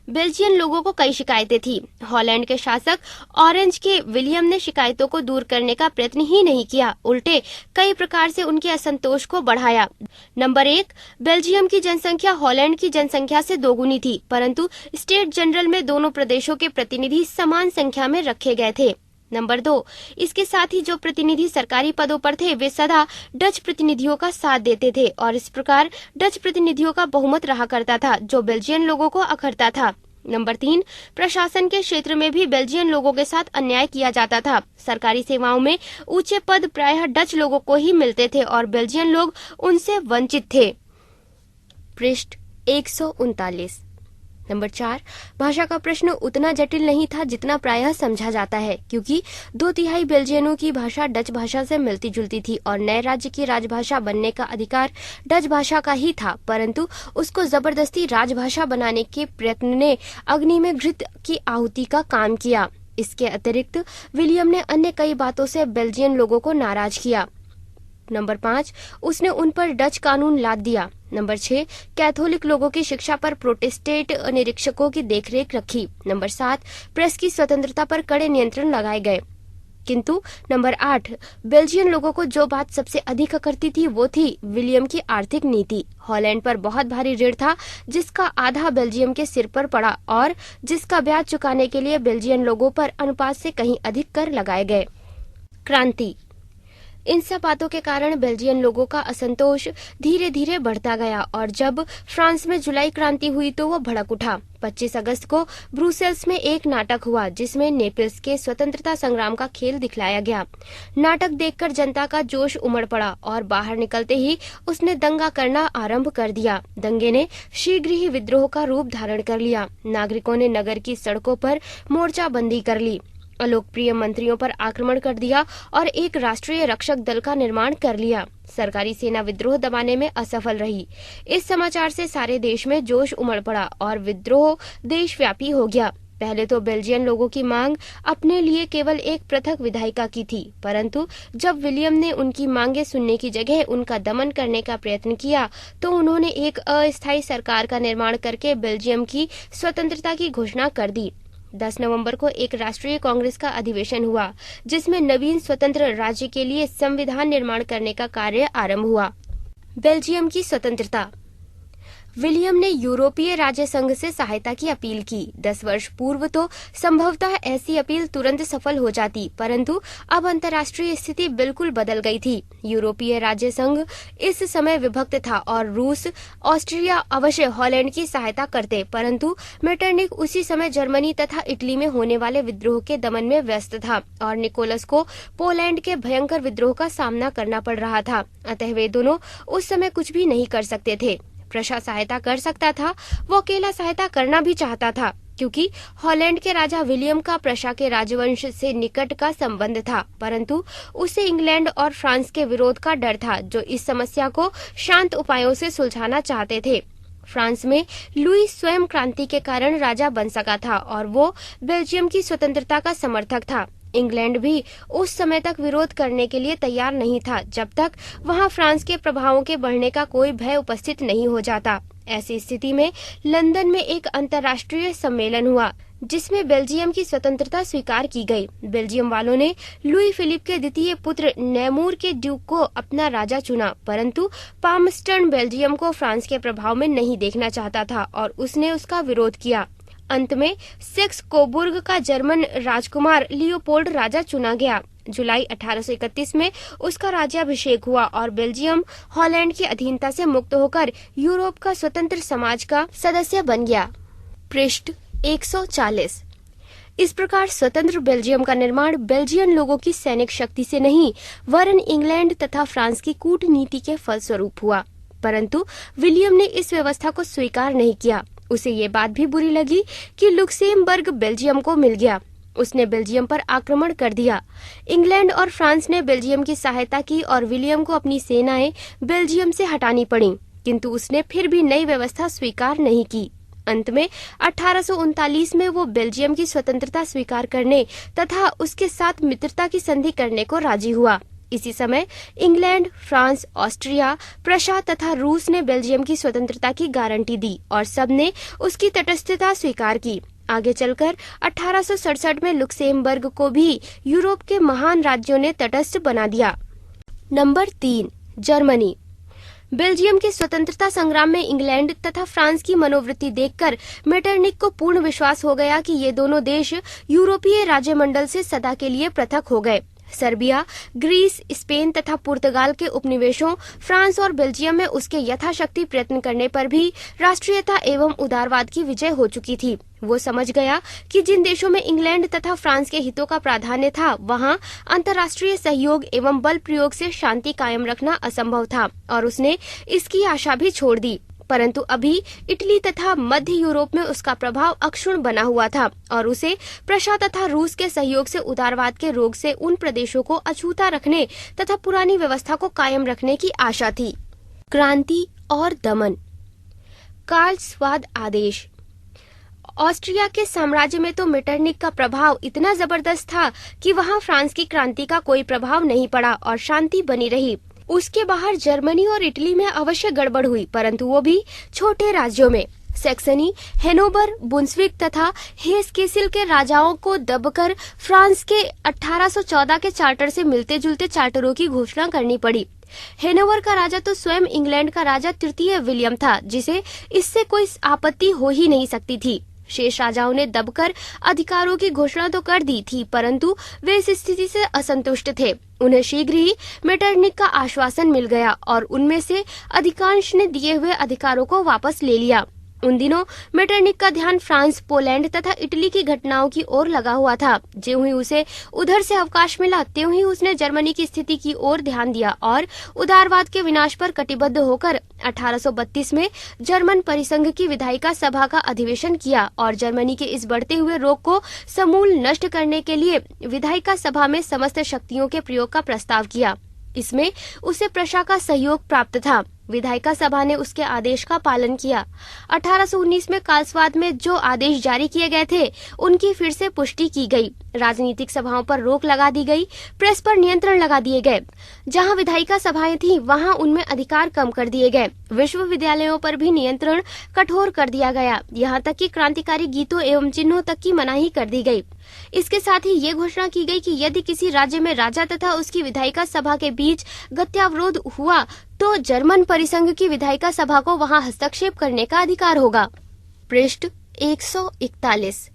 बेल्जियन लोगों को कई शिकायतें थी। हॉलैंड के शासक ऑरेंज के विलियम ने शिकायतों को दूर करने का प्रयत्न ही नहीं किया, उल्टे कई प्रकार से उनके असंतोष को बढ़ाया। नंबर 1, बेल्जियम की जनसंख्या हॉलैंड की जनसंख्या से दोगुनी थी, परंतु स्टेट जनरल में दोनों प्रदेशों के प्रतिनिधि समान संख्या में रखे गए थे। नंबर 2, इसके साथ ही जो प्रतिनिधि सरकारी पदों पर थे वे सदा डच प्रतिनिधियों का साथ देते थे और इस प्रकार डच प्रतिनिधियों का बहुमत रहा करता था जो बेल्जियन लोगों को अखरता था। नंबर 3, प्रशासन के क्षेत्र में भी बेल्जियन लोगों के साथ अन्याय किया जाता था। सरकारी सेवाओं में ऊंचे पद प्रायः डच लोगों को ही मिलते थे और बेल्जियन लोग उनसे वंचित थे। पृष्ठ 139। नंबर 4, भाषा का प्रश्न उतना जटिल नहीं था जितना प्रायः समझा जाता है, क्योंकि 2/3 बेल्जियनों की भाषा डच भाषा से मिलती जुलती थी और नए राज्य की राजभाषा बनने का अधिकार डच भाषा का ही था, परंतु उसको जबरदस्ती राजभाषा बनाने के प्रयत्न ने अग्नि में घृत की आहुति का काम किया। इसके अतिरिक्त विलियम ने अन्य कई बातों से बेल्जियन लोगों को नाराज किया। नंबर 5, उसने उन पर डच कानून लाद दिया। नंबर 6, कैथोलिक लोगों की शिक्षा पर प्रोटेस्टेंट निरीक्षकों की देखरेख रखी। नंबर 7, प्रेस की स्वतंत्रता पर कड़े नियंत्रण लगाए गए। किंतु नंबर 8, बेल्जियन लोगों को जो बात सबसे अधिक करती थी वो थी विलियम की आर्थिक नीति। हॉलैंड पर बहुत भारी ऋण था जिसका आधा बेल्जियम के सिर पर पड़ा और जिसका ब्याज चुकाने के लिए बेल्जियन लोगों पर अनुपात से कहीं अधिक कर लगाए गए। क्रांति। इन सब बातों के कारण बेल्जियन लोगों का असंतोष धीरे धीरे बढ़ता गया और जब फ्रांस में जुलाई क्रांति हुई तो वो भड़क उठा। 25 अगस्त को ब्रुसेल्स में एक नाटक हुआ जिसमें नेपल्स के स्वतंत्रता संग्राम का खेल दिखलाया गया। नाटक देखकर जनता का जोश उमड़ पड़ा और बाहर निकलते ही उसने दंगा करना आरंभ कर दिया। दंगे ने शीघ्र ही विद्रोह का रूप धारण कर लिया। नागरिकों ने नगर की सड़कों पर मोर्चाबंदी कर ली, अलोकप्रिय मंत्रियों पर आक्रमण कर दिया और एक राष्ट्रीय रक्षक दल का निर्माण कर लिया। सरकारी सेना विद्रोह दबाने में असफल रही। इस समाचार से सारे देश में जोश उमड़ पड़ा और विद्रोह देशव्यापी हो गया। पहले तो बेल्जियन लोगों की मांग अपने लिए केवल एक पृथक विधायिका की थी, परंतु जब विलियम ने उनकी मांगे सुनने की जगह उनका दमन करने का प्रयत्न किया तो उन्होंने एक अस्थायी सरकार का निर्माण करके बेल्जियम की स्वतंत्रता की घोषणा कर दी। 10 नवंबर को एक राष्ट्रीय कांग्रेस का अधिवेशन हुआ जिसमें नवीन स्वतंत्र राज्य के लिए संविधान निर्माण करने का कार्य आरंभ हुआ। बेल्जियम की स्वतंत्रता। विलियम ने यूरोपीय राज्य संघ से सहायता की अपील की। 10 वर्ष पूर्व तो संभवतः ऐसी अपील तुरंत सफल हो जाती, परंतु अब अंतर्राष्ट्रीय स्थिति बिल्कुल बदल गई थी। यूरोपीय राज्य संघ इस समय विभक्त था और रूस, ऑस्ट्रिया अवश्य हॉलैंड की सहायता करते, परंतु मेटरनिख उसी समय जर्मनी तथा इटली में होने वाले विद्रोह के दमन में व्यस्त था और निकोलस को पोलैंड के भयंकर विद्रोह का सामना करना पड़ रहा था। अतः वे दोनों उस समय कुछ भी नहीं कर सकते थे। प्रशा सहायता कर सकता था, वो अकेला सहायता करना भी चाहता था, क्योंकि हॉलैंड के राजा विलियम का प्रशा के राजवंश से निकट का संबंध था, परंतु उसे इंग्लैंड और फ्रांस के विरोध का डर था जो इस समस्या को शांत उपायों से सुलझाना चाहते थे। फ्रांस में लुई स्वयं क्रांति के कारण राजा बन सका था और वो बेल्जियम की स्वतंत्रता का समर्थक था। इंग्लैंड भी उस समय तक विरोध करने के लिए तैयार नहीं था जब तक वहां फ्रांस के प्रभावों के बढ़ने का कोई भय उपस्थित नहीं हो जाता। ऐसी स्थिति में लंदन में एक अंतर्राष्ट्रीय सम्मेलन हुआ जिसमें बेल्जियम की स्वतंत्रता स्वीकार की गई। बेल्जियम वालों ने लुई फिलिप के द्वितीय पुत्र नेमूर के ड्यूक को अपना राजा चुना, परंतु पामस्टर्न बेल्जियम को फ्रांस के प्रभाव में नहीं देखना चाहता था और उसने उसका विरोध किया। अंत में सेक्स कोबुर्ग का जर्मन राजकुमार लियोपोल्ड राजा चुना गया। जुलाई 1831 में उसका राज्याभिषेक हुआ और बेल्जियम हॉलैंड की अधीनता से मुक्त होकर यूरोप का स्वतंत्र समाज का सदस्य बन गया। पृष्ठ 140। इस प्रकार स्वतंत्र बेल्जियम का निर्माण बेल्जियन लोगों की सैनिक शक्ति से नहीं वरन इंग्लैंड तथा फ्रांस की कूटनीति के फलस्वरूप हुआ। परंतु विलियम ने इस व्यवस्था को स्वीकार नहीं किया। उसे ये बात भी बुरी लगी कि लुक्सेमबर्ग बेल्जियम को मिल गया। उसने बेल्जियम पर आक्रमण कर दिया। इंग्लैंड और फ्रांस ने बेल्जियम की सहायता की और विलियम को अपनी सेनाएं बेल्जियम से हटानी पड़ी, किंतु उसने फिर भी नई व्यवस्था स्वीकार नहीं की। अंत में 1839 में वो बेल्जियम की स्वतंत्रता स्वीकार करने तथा उसके साथ मित्रता की संधि करने को राजी हुआ। इसी समय इंग्लैंड, फ्रांस, ऑस्ट्रिया, प्रशा तथा रूस ने बेल्जियम की स्वतंत्रता की गारंटी दी और सबने उसकी तटस्थता स्वीकार की। आगे चलकर 1867 में लुक्सेमबर्ग को भी यूरोप के महान राज्यों ने तटस्थ बना दिया। Number 3, Germany. बेल्जियम के स्वतंत्रता संग्राम में इंग्लैंड तथा फ्रांस की मनोवृत्ति देखकर मेटरनिक को पूर्ण विश्वास हो गया कि ये दोनों देश यूरोपीय राज्यमंडल से सदा के लिए पृथक हो गए। सर्बिया, ग्रीस, स्पेन तथा पुर्तगाल के उपनिवेशों फ्रांस और बेल्जियम में उसके यथाशक्ति प्रयत्न करने पर भी राष्ट्रीयता एवं उदारवाद की विजय हो चुकी थी। वो समझ गया कि जिन देशों में इंग्लैंड तथा फ्रांस के हितों का प्राधान्य था, वहां अंतर्राष्ट्रीय सहयोग एवं बल प्रयोग से शांति कायम रखना असंभव था और उसने इसकी आशा भी छोड़ दी। परंतु अभी इटली तथा मध्य यूरोप में उसका प्रभाव अक्षुण्ण बना हुआ था और उसे प्रशा तथा रूस के सहयोग से उदारवाद के रोग से उन प्रदेशों को अछूता रखने तथा पुरानी व्यवस्था को कायम रखने की आशा थी। क्रांति और दमन। कार्लस्वाद आदेश। ऑस्ट्रिया के साम्राज्य में तो मेटरनिक का प्रभाव इतना जबरदस्त था कि वहां फ्रांस की क्रांति का कोई प्रभाव नहीं पड़ा और शांति बनी रही। उसके बाहर जर्मनी और इटली में अवश्य गड़बड़ हुई, परंतु वो भी छोटे राज्यों में। सैक्सनी, हेनोवर, बुन्सविक तथा हेस-केसिल के राजाओं को दबकर फ्रांस के 1814 के चार्टर से मिलते जुलते चार्टरों की घोषणा करनी पड़ी। हेनोवर का राजा तो स्वयं इंग्लैंड का राजा तृतीय विलियम था, जिसे इससे कोई आपत्ति हो ही नहीं सकती थी। शेष राजाओं ने दबकर अधिकारों की घोषणा तो कर दी थी, परंतु वे इस स्थिति से असंतुष्ट थे। उन्हें शीघ्र ही मेटरनिक का आश्वासन मिल गया और उनमें से अधिकांश ने दिए हुए अधिकारों को वापस ले लिया। उन दिनों मेटरनिक का ध्यान फ्रांस, पोलैंड तथा इटली की घटनाओं की ओर लगा हुआ था। ज्यों ही उसे उधर से अवकाश मिला, त्यों ही उसने जर्मनी की स्थिति की ओर ध्यान दिया और उदारवाद के विनाश पर कटिबद्ध होकर 1832 में जर्मन परिसंघ की विधायिका सभा का अधिवेशन किया और जर्मनी के इस बढ़ते हुए रोग को समूल नष्ट करने के लिए विधायिका सभा में समस्त शक्तियों के प्रयोग का प्रस्ताव किया। इसमें उसे प्रशा का सहयोग प्राप्त था। विधायिका सभा ने उसके आदेश का पालन किया। 1819 में कार्लस्वाद में जो आदेश जारी किए गए थे, उनकी फिर से पुष्टि की गई। राजनीतिक सभाओं पर रोक लगा दी गई, प्रेस पर नियंत्रण लगा दिए गए। जहां विधायिका सभाएं थीं, वहां उनमें अधिकार कम कर दिए गए। विश्वविद्यालयों पर भी नियंत्रण कठोर कर दिया गया। यहाँ तक कि क्रांतिकारी गीतों एवं चिन्हों तक की मनाही कर दी गई। इसके साथ ही ये घोषणा की गई कि यदि किसी राज्य में राजा तथा उसकी विधायिका सभा के बीच गत्यावरोध हुआ, तो जर्मन परिसंघ की विधायिका सभा को वहां हस्तक्षेप करने का अधिकार होगा। पृष्ठ 141।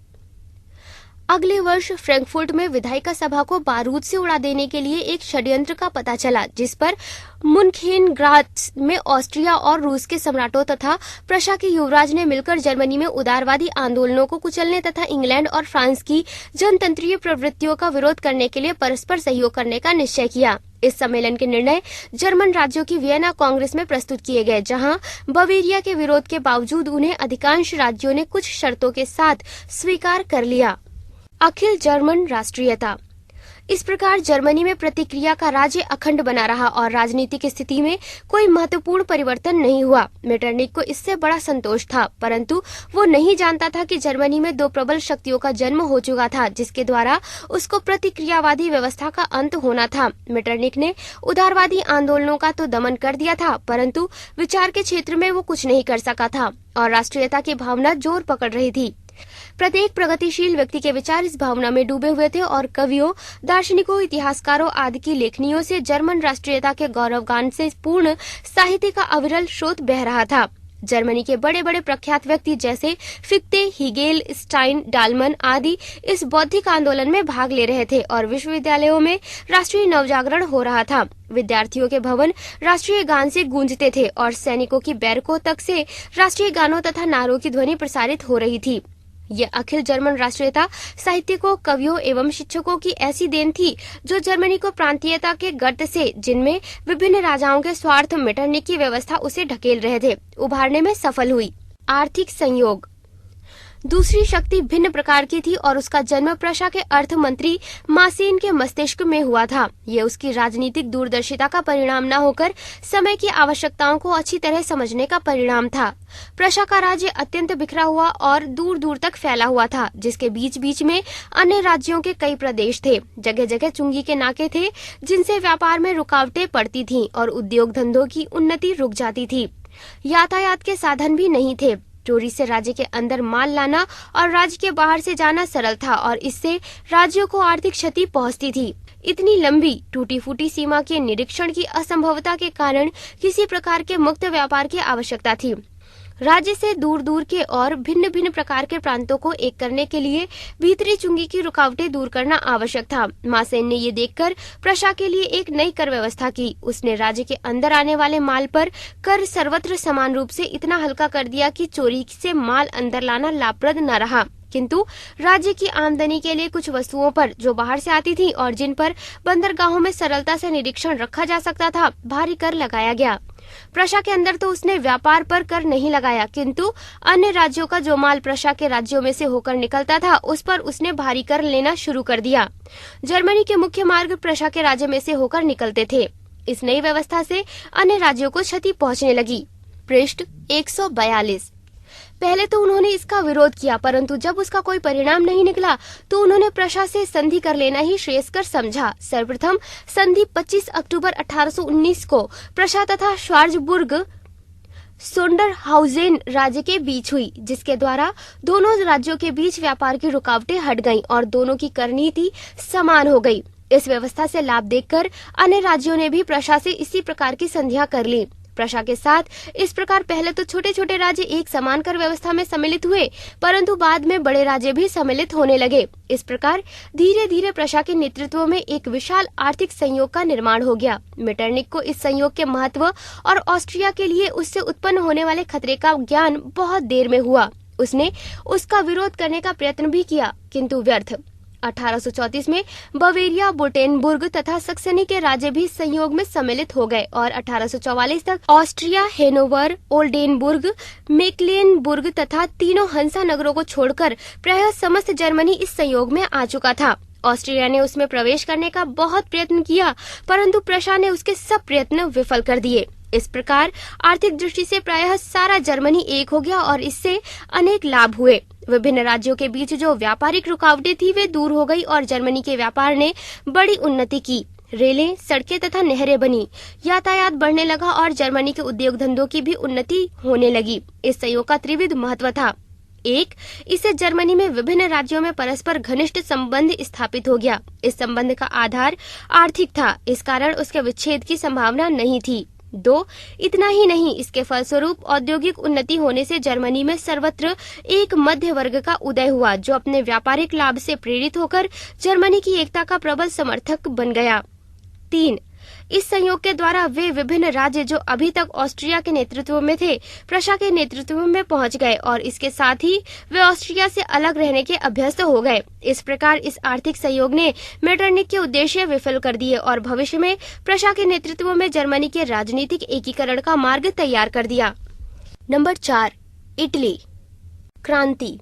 अगले वर्ष फ्रैंकफर्ट में विधायिका सभा को बारूद से उड़ा देने के लिए एक षड्यंत्र का पता चला, जिस पर मुनखेनग्रात्स में ऑस्ट्रिया और रूस के सम्राटों तथा प्रशा के युवराज ने मिलकर जर्मनी में उदारवादी आंदोलनों को कुचलने तथा इंग्लैंड और फ्रांस की जनतंत्रीय प्रवृत्तियों का विरोध करने के लिए परस्पर सहयोग करने का निश्चय किया। इस सम्मेलन के निर्णय जर्मन राज्यों की वियना कांग्रेस में प्रस्तुत किए गए, जहां बवेरिया के विरोध के बावजूद उन्हें अधिकांश राज्यों ने कुछ शर्तों के साथ स्वीकार कर लिया। अखिल जर्मन राष्ट्रीयता। इस प्रकार जर्मनी में प्रतिक्रिया का राज्य अखंड बना रहा और राजनीतिक स्थिति में कोई महत्वपूर्ण परिवर्तन नहीं हुआ। मेटरनिक को इससे बड़ा संतोष था, परंतु वो नहीं जानता था कि जर्मनी में दो प्रबल शक्तियों का जन्म हो चुका था, जिसके द्वारा उसको प्रतिक्रियावादी व्यवस्था का अंत होना था। मेटरनिक ने उदारवादी आंदोलनों का तो दमन कर दिया था, परंतु विचार के क्षेत्र में वो कुछ नहीं कर सका था और राष्ट्रीयता की भावना जोर पकड़ रही थी। प्रत्येक प्रगतिशील व्यक्ति के विचार इस भावना में डूबे हुए थे और कवियों, दार्शनिकों, इतिहासकारों आदि की लेखनियों से जर्मन राष्ट्रीयता के गौरवगान से पूर्ण साहित्य का अविरल स्रोत बह रहा था। जर्मनी के बड़े बड़े प्रख्यात व्यक्ति जैसे फिक्ते, हिगेल, स्टाइन, डालमन आदि इस बौद्धिक आंदोलन में भाग ले रहे थे और विश्वविद्यालयों में राष्ट्रीय नवजागरण हो रहा था। विद्यार्थियों के भवन राष्ट्रीय गान से गूंजते थे और सैनिकों की बैरकों तक से राष्ट्रीय गानों तथा नारों की ध्वनि प्रसारित हो रही थी। ये अखिल जर्मन राष्ट्रीयता साहित्यिकों, कवियों एवं शिक्षकों की ऐसी देन थी जो जर्मनी को प्रांतीयता के गर्त से, जिनमें विभिन्न राजाओं के स्वार्थ मेटरनिक की व्यवस्था उसे ढकेल रहे थे, उभारने में सफल हुई। आर्थिक संयोग। दूसरी शक्ति भिन्न प्रकार की थी और उसका जन्म प्रशा के अर्थ मंत्री मासेन के मस्तिष्क में हुआ था। ये उसकी राजनीतिक दूरदर्शिता का परिणाम न होकर समय की आवश्यकताओं को अच्छी तरह समझने का परिणाम था। प्रशा का राज्य अत्यंत बिखरा हुआ और दूर दूर तक फैला हुआ था, जिसके बीच बीच में अन्य राज्यों के कई प्रदेश थे। जगह जगह चुंगी के नाके थे, जिनसे व्यापार में रुकावटें पड़ती थीं और उद्योग धंधों की उन्नति रुक जाती थी। यातायात के साधन भी नहीं थे। चोरी से राज्य के अंदर माल लाना और राज्य के बाहर से जाना सरल था और इससे राज्यों को आर्थिक क्षति पहुंचती थी। इतनी लंबी टूटी फूटी सीमा के निरीक्षण की असंभवता के कारण किसी प्रकार के मुक्त व्यापार की आवश्यकता थी। राज्य से दूर दूर के और भिन्न भिन्न प्रकार के प्रांतों को एक करने के लिए भीतरी चुंगी की रुकावटें दूर करना आवश्यक था। मासेन ने ये देखकर प्रशा के लिए एक नई कर व्यवस्था की। उसने राज्य के अंदर आने वाले माल पर कर सर्वत्र समान रूप से इतना हल्का कर दिया कि चोरी से माल अंदर लाना लाभप्रद न रहा, किंतु राज्य की आमदनी के लिए कुछ वस्तुओं पर जो बाहर से आती थी और जिन पर बंदरगाहों में सरलता से निरीक्षण रखा जा सकता था, भारी कर लगाया गया। प्रशा के अंदर तो उसने व्यापार पर कर नहीं लगाया, किंतु अन्य राज्यों का जो माल प्रशा के राज्यों में से होकर निकलता था उस पर उसने भारी कर लेना शुरू कर दिया। जर्मनी के मुख्य मार्ग प्रशा के राज्य में से होकर निकलते थे। इस नई व्यवस्था से अन्य राज्यों को क्षति पहुंचने लगी। पृष्ठ 142। पहले तो उन्होंने इसका विरोध किया, परंतु जब उसका कोई परिणाम नहीं निकला तो उन्होंने प्रशा से संधि कर लेना ही श्रेयस्कर समझा। सर्वप्रथम संधि 25 अक्टूबर 1819 को प्रशा तथा श्वार्ज़बुर्ग सोंडरहाउजेन राज्य के बीच हुई, जिसके द्वारा दोनों राज्यों के बीच व्यापार की रुकावटें हट गईं और दोनों की कर नीति समान हो गई। इस व्यवस्था से लाभ देखकर अन्य राज्यों ने भी प्रशा से इसी प्रकार की संधियां कर ली। प्रशा के साथ इस प्रकार पहले तो छोटे छोटे राज्य एक समान कर व्यवस्था में सम्मिलित हुए, परंतु बाद में बड़े राज्य भी सम्मिलित होने लगे। इस प्रकार धीरे धीरे प्रशा के नेतृत्व में एक विशाल आर्थिक संयोग का निर्माण हो गया। मेटरनिक को इस संयोग के महत्व और ऑस्ट्रिया के लिए उससे उत्पन्न होने वाले खतरे का ज्ञान बहुत देर में हुआ। उसने उसका विरोध करने का प्रयत्न भी किया, किंतु व्यर्थ। 1834 में बवेरिया, बुटेनबुर्ग तथा सक्सनी के राज्य भी संयोग में सम्मिलित हो गए और 1844 तक ऑस्ट्रिया, हेनोवर, ओल्डेनबुर्ग, मेक्लेनबुर्ग तथा तीनों हंसा नगरों को छोड़कर प्रायः समस्त जर्मनी इस संयोग में आ चुका था। ऑस्ट्रिया ने उसमें प्रवेश करने का बहुत प्रयत्न किया, परंतु प्रशा ने उसके सब प्रयत्न विफल कर दिए। इस प्रकार आर्थिक दृष्टि से प्रायः सारा जर्मनी एक हो गया और इससे अनेक लाभ हुए। विभिन्न राज्यों के बीच जो व्यापारिक रुकावटें थी वे दूर हो गई और जर्मनी के व्यापार ने बड़ी उन्नति की। रेलें, सड़कें तथा नहरें बनी, यातायात बढ़ने लगा और जर्मनी के उद्योग धंधों की भी उन्नति होने लगी। इस संयोग का त्रिविध महत्व था। एक, इससे जर्मनी में विभिन्न राज्यों में परस्पर घनिष्ठ संबंध स्थापित हो गया। इस संबंध का आधार आर्थिक था, इस कारण उसके विच्छेद की संभावना नहीं थी। 2, इतना ही नहीं, इसके फलस्वरूप औद्योगिक उन्नति होने से जर्मनी में सर्वत्र एक मध्य वर्ग का उदय हुआ, जो अपने व्यापारिक लाभ से प्रेरित होकर जर्मनी की एकता का प्रबल समर्थक बन गया। 3, इस संयोग के द्वारा वे विभिन्न राज्य जो अभी तक ऑस्ट्रिया के नेतृत्व में थे, प्रशा के नेतृत्व में पहुंच गए और इसके साथ ही वे ऑस्ट्रिया से अलग रहने के अभ्यस्त हो गए। इस प्रकार इस आर्थिक सहयोग ने मेटरनिक के उद्देश्य विफल कर दिए और भविष्य में प्रशा के नेतृत्व में जर्मनी के राजनीतिक एकीकरण का मार्ग तैयार कर दिया। नंबर 4, इटली क्रांति।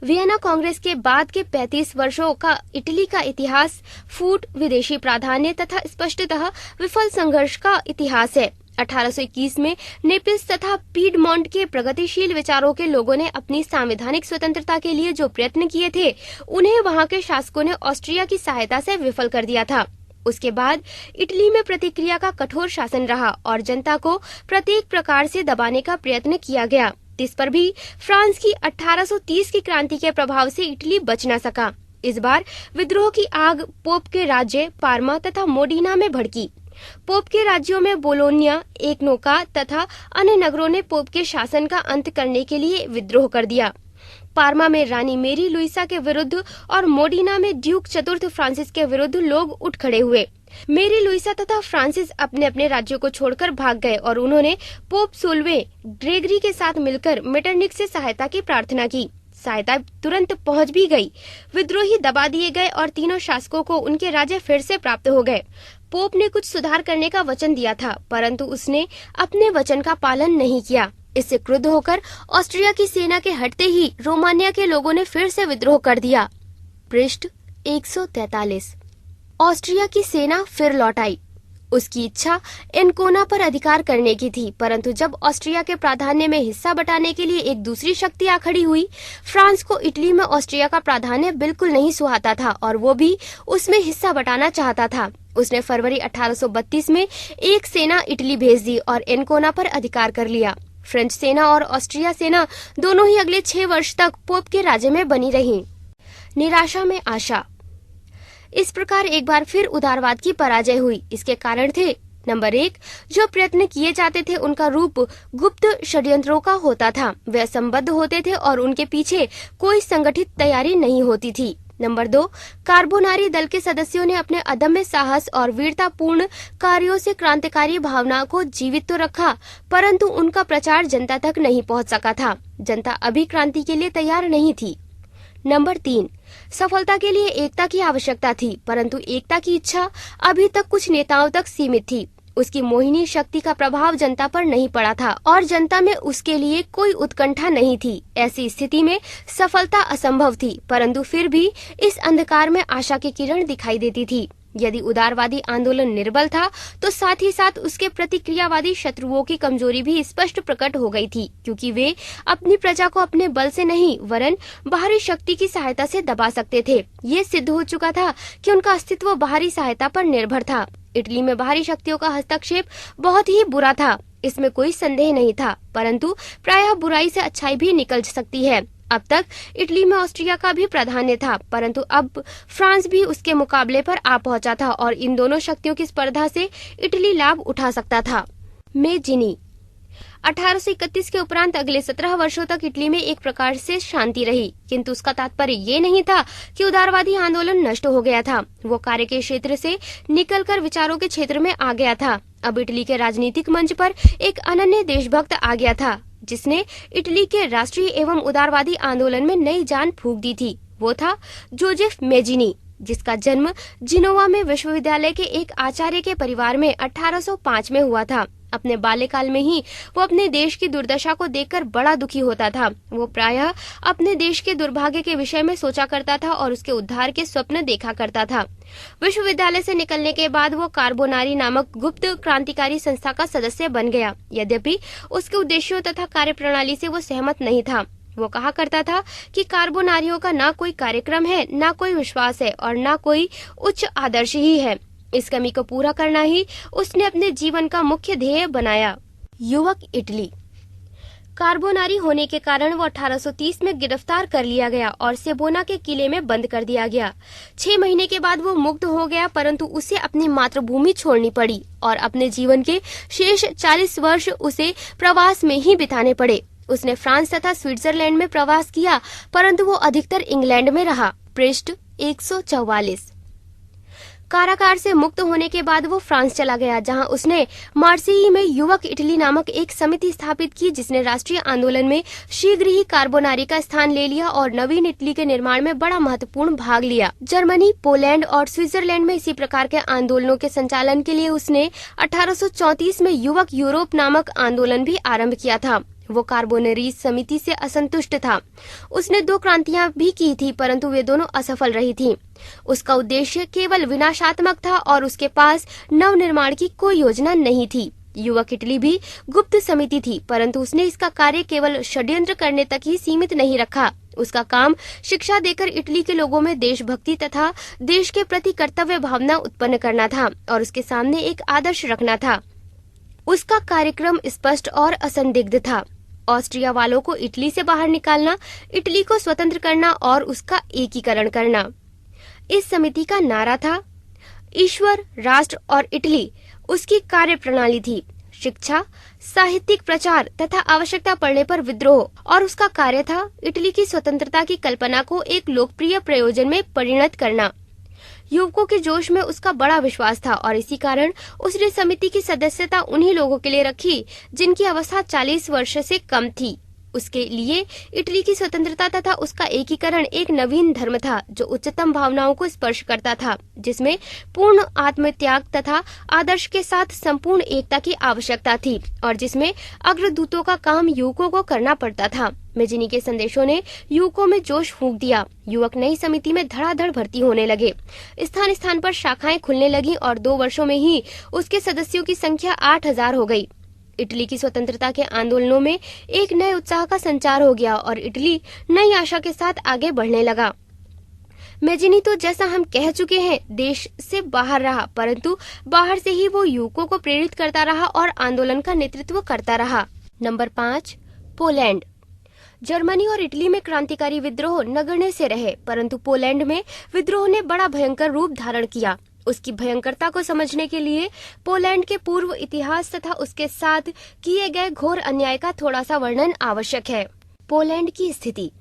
वियना कांग्रेस के बाद के 35 वर्षों का इटली का इतिहास फूट, विदेशी प्राधान्य तथा स्पष्टतः विफल संघर्ष का इतिहास है। 1821 में नेपिल्स तथा पीडमोंट के प्रगतिशील विचारों के लोगों ने अपनी संवैधानिक स्वतंत्रता के लिए जो प्रयत्न किए थे, उन्हें वहां के शासकों ने ऑस्ट्रिया की सहायता से विफल कर दिया था। उसके बाद इटली में प्रतिक्रिया का कठोर शासन रहा और जनता को प्रत्येक प्रकार से दबाने का प्रयत्न किया गया। इस पर भी फ्रांस की 1830 की क्रांति के प्रभाव से इटली बच न सका। इस बार विद्रोह की आग पोप के राज्य पार्मा तथा मोडीना में भड़की। पोप के राज्यों में बोलोनिया, एकनोका तथा अन्य नगरों ने पोप के शासन का अंत करने के लिए विद्रोह कर दिया। पार्मा में रानी मेरी लुइसा के विरुद्ध और मोडीना में ड्यूक चतुर्थ फ्रांसिस के विरुद्ध लोग उठ खड़े हुए। मेरी लुइसा तथा फ्रांसिस अपने अपने राज्यों को छोड़कर भाग गए और उन्होंने पोप 16वें ग्रेगरी के साथ मिलकर मेटरनिक से सहायता की प्रार्थना की। सहायता तुरंत पहुंच भी गई। विद्रोही दबा दिए गए और तीनों शासकों को उनके राज्य फिर से प्राप्त हो गए। पोप ने कुछ सुधार करने का वचन दिया था, परंतु उसने अपने वचन का पालन नहीं किया। इससे क्रुद्ध होकर ऑस्ट्रिया की सेना के हटते ही रोमानिया के लोगों ने फिर से विद्रोह कर दिया। पृष्ठ 143। ऑस्ट्रिया की सेना फिर लौट आई। उसकी इच्छा एनकोना पर अधिकार करने की थी, परंतु जब ऑस्ट्रिया के प्राधान्य में हिस्सा बटाने के लिए एक दूसरी शक्ति आ खड़ी हुई, फ्रांस को इटली में ऑस्ट्रिया का प्राधान्य बिल्कुल नहीं सुहाता था और वो भी उसमें हिस्सा बटाना चाहता था। उसने फरवरी 1832 में एक सेना इटली भेज दी और एनकोना पर अधिकार कर लिया। फ्रेंच सेना और ऑस्ट्रिया सेना दोनों ही अगले 6 वर्ष तक पोप के राज्य में बनी रही। निराशा में आशा। इस प्रकार एक बार फिर उदारवाद की पराजय हुई। इसके कारण थे, नंबर 1, जो प्रयत्न किए जाते थे उनका रूप गुप्त षड्यंत्रों का होता था, वे असंबद्ध होते थे और उनके पीछे कोई संगठित तैयारी नहीं होती थी। नंबर 2, कार्बोनारी दल के सदस्यों ने अपने अदम्य साहस और वीरतापूर्ण कार्यों से क्रांतिकारी भावना को जीवित तो रखा, परंतु उनका प्रचार जनता तक नहीं पहुंच सका था। जनता अभी क्रांति के लिए तैयार नहीं थी। नंबर 3, सफलता के लिए एकता की आवश्यकता थी, परंतु एकता की इच्छा अभी तक कुछ नेताओं तक सीमित थी। उसकी मोहिनी शक्ति का प्रभाव जनता पर नहीं पड़ा था और जनता में उसके लिए कोई उत्कंठा नहीं थी। ऐसी स्थिति में सफलता असंभव थी, परंतु फिर भी इस अंधकार में आशा की किरण दिखाई देती थी। यदि उदारवादी आंदोलन निर्बल था तो साथ ही साथ उसके प्रतिक्रियावादी शत्रुओं की कमजोरी भी स्पष्ट प्रकट हो गई थी, क्योंकि वे अपनी प्रजा को अपने बल से नहीं वरन बाहरी शक्ति की सहायता से दबा सकते थे। ये सिद्ध हो चुका था कि उनका अस्तित्व बाहरी सहायता पर निर्भर था। इटली में बाहरी शक्तियों का हस्तक्षेप बहुत ही बुरा था, इसमें कोई संदेह नहीं था, परंतु प्रायः बुराई से अच्छाई भी निकल सकती है। अब तक इटली में ऑस्ट्रिया का भी प्राधान्य था, परंतु अब फ्रांस भी उसके मुकाबले पर आ पहुंचा था और इन दोनों शक्तियों की स्पर्धा से इटली लाभ उठा सकता था। मेजिनी 1831 के उपरांत अगले 17 वर्षों तक इटली में एक प्रकार से शांति रही, किंतु उसका तात्पर्य ये नहीं था कि उदारवादी आंदोलन नष्ट हो गया था। वो कार्य के क्षेत्र से निकलकर विचारों के क्षेत्र में आ गया था। अब इटली के राजनीतिक मंच पर एक अनन्य देशभक्त आ गया था, जिसने इटली के राष्ट्रीय एवं उदारवादी आंदोलन में नई जान फूंक दी थी। वो था जोजेफ मेजिनी, जिसका जन्म जिनोवा में विश्वविद्यालय के एक आचार्य के परिवार में 1805 में हुआ था। अपने बाल्यकाल में ही वो अपने देश की दुर्दशा को देखकर बड़ा दुखी होता था। वो प्रायः अपने देश के दुर्भाग्य के विषय में सोचा करता था और उसके उद्धार के स्वप्न देखा करता था। विश्वविद्यालय से निकलने के बाद वो कार्बोनारी नामक गुप्त क्रांतिकारी संस्था का सदस्य बन गया। यद्यपि उसके उद्देश्यों तथा कार्यप्रणाली से वो सहमत नहीं था। वो कहा करता था कि कार्बोनारियों का ना कोई कार्यक्रम है, ना कोई विश्वास है और ना कोई उच्च आदर्श ही है। इस कमी को पूरा करना ही उसने अपने जीवन का मुख्य ध्येय बनाया। युवक इटली कार्बोनारी होने के कारण वो 1830 में गिरफ्तार कर लिया गया और सेबोना के किले में बंद कर दिया गया। 6 महीने के बाद वो मुक्त हो गया, परंतु उसे अपनी मातृभूमि छोड़नी पड़ी और अपने जीवन के शेष 40 वर्ष उसे प्रवास में ही बिताने पड़े। उसने फ्रांस तथा स्विट्जरलैंड में प्रवास किया, परंतु वो अधिकतर इंग्लैंड में रहा। पृष्ठ 144। कारागार से मुक्त होने के बाद वो फ्रांस चला गया, जहां उसने मार्सिई में युवक इटली नामक एक समिति स्थापित की, जिसने राष्ट्रीय आंदोलन में शीघ्र ही कार्बोनारी का स्थान ले लिया और नवीन इटली के निर्माण में बड़ा महत्वपूर्ण भाग लिया। जर्मनी, पोलैंड और स्विट्जरलैंड में इसी प्रकार के आंदोलनों के संचालन के लिए उसने 1834 में युवक यूरोप नामक आंदोलन भी आरंभ किया था। वो कार्बोनारी समिति से असंतुष्ट था। उसने 2 क्रांतियां भी की थी, परंतु वे दोनों असफल रही थीं। उसका उद्देश्य केवल विनाशात्मक था और उसके पास नवनिर्माण की कोई योजना नहीं थी। युवक इटली भी गुप्त समिति थी, परंतु उसने इसका कार्य केवल षड्यंत्र करने तक ही सीमित नहीं रखा। उसका काम शिक्षा देकर इटली के लोगों में देशभक्ति तथा देश के प्रति कर्तव्य भावना उत्पन्न करना था और उसके सामने एक आदर्श रखना था। उसका कार्यक्रम स्पष्ट और असंदिग्ध था। ऑस्ट्रिया वालों को इटली से बाहर निकालना, इटली को स्वतंत्र करना और उसका एकीकरण करना। इस समिति का नारा था ईश्वर, राष्ट्र और इटली। उसकी कार्यप्रणाली थी शिक्षा, साहित्यिक प्रचार तथा आवश्यकता पड़ने पर विद्रोह, और उसका कार्य था इटली की स्वतंत्रता की कल्पना को एक लोकप्रिय प्रयोजन में परिणत करना। युवकों के जोश में उसका बड़ा विश्वास था और इसी कारण उसने समिति की सदस्यता उन्हीं लोगों के लिए रखी जिनकी अवस्था 40 वर्ष से कम थी। उसके लिए इटली की स्वतंत्रता तथा उसका एकीकरण एक नवीन धर्म था जो उच्चतम भावनाओं को स्पर्श करता था, जिसमें पूर्ण आत्मत्याग तथा आदर्श के साथ संपूर्ण एकता की आवश्यकता थी और जिसमें अग्रदूतों का काम युवकों को करना पड़ता था। मेजिनी के संदेशों ने युवकों में जोश फूंक दिया। युवक नई समिति में धड़ाधड़ भर्ती होने लगे। स्थान स्थान पर शाखाएं खुलने लगी और 2 वर्षों में ही उसके सदस्यों की संख्या 8000 हो गई। इटली की स्वतंत्रता के आंदोलनों में एक नए उत्साह का संचार हो गया और इटली नई आशा के साथ आगे बढ़ने लगा। मेजिनी तो जैसा हम कह चुके हैं देश से बाहर रहा, परंतु बाहर से ही वो युवकों को प्रेरित करता रहा और आंदोलन का नेतृत्व करता रहा। Number 5, Poland. जर्मनी और इटली में क्रांतिकारी विद्रोह नगण्य से रहे, परंतु पोलैंड में विद्रोह ने बड़ा भयंकर रूप धारण किया। उसकी भयंकरता को समझने के लिए पोलैंड के पूर्व इतिहास तथा उसके साथ किए गए घोर अन्याय का थोड़ा सा वर्णन आवश्यक है। पोलैंड की स्थिति।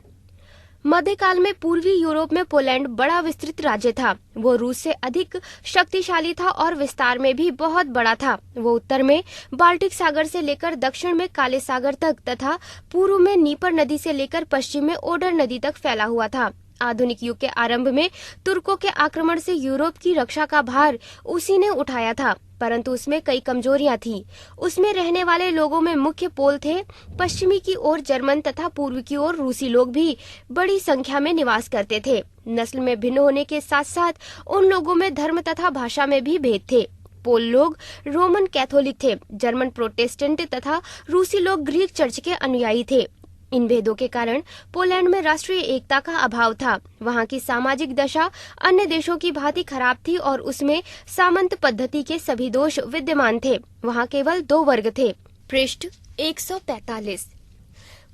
मध्यकाल में पूर्वी यूरोप में पोलैंड बड़ा विस्तृत राज्य था। वो रूस से अधिक शक्तिशाली था और विस्तार में भी बहुत बड़ा था। वो उत्तर में बाल्टिक सागर से लेकर दक्षिण में काले सागर तक तथा पूर्व में नीपर नदी से लेकर पश्चिम में ओडर नदी तक फैला हुआ था। आधुनिक युग के आरंभ में तुर्कों के आक्रमण से यूरोप की रक्षा का भार उसी ने उठाया था, परंतु उसमें कई कमजोरियां थी। उसमें रहने वाले लोगों में मुख्य पोल थे पश्चिमी की ओर जर्मन तथा पूर्व की ओर रूसी लोग भी बड़ी संख्या में निवास करते थे। नस्ल में भिन्न होने के साथ साथ उन लोगों में धर्म तथा भाषा में भी भेद थे। पोल लोग रोमन कैथोलिक थे, जर्मन प्रोटेस्टेंट तथा रूसी लोग ग्रीक चर्च के अनुयायी थे। इन भेदों के कारण पोलैंड में राष्ट्रीय एकता का अभाव था। वहां की सामाजिक दशा अन्य देशों की भांति खराब थी और उसमें सामंत पद्धति के सभी दोष विद्यमान थे। वहां केवल 2 वर्ग थे। पृष्ठ 145।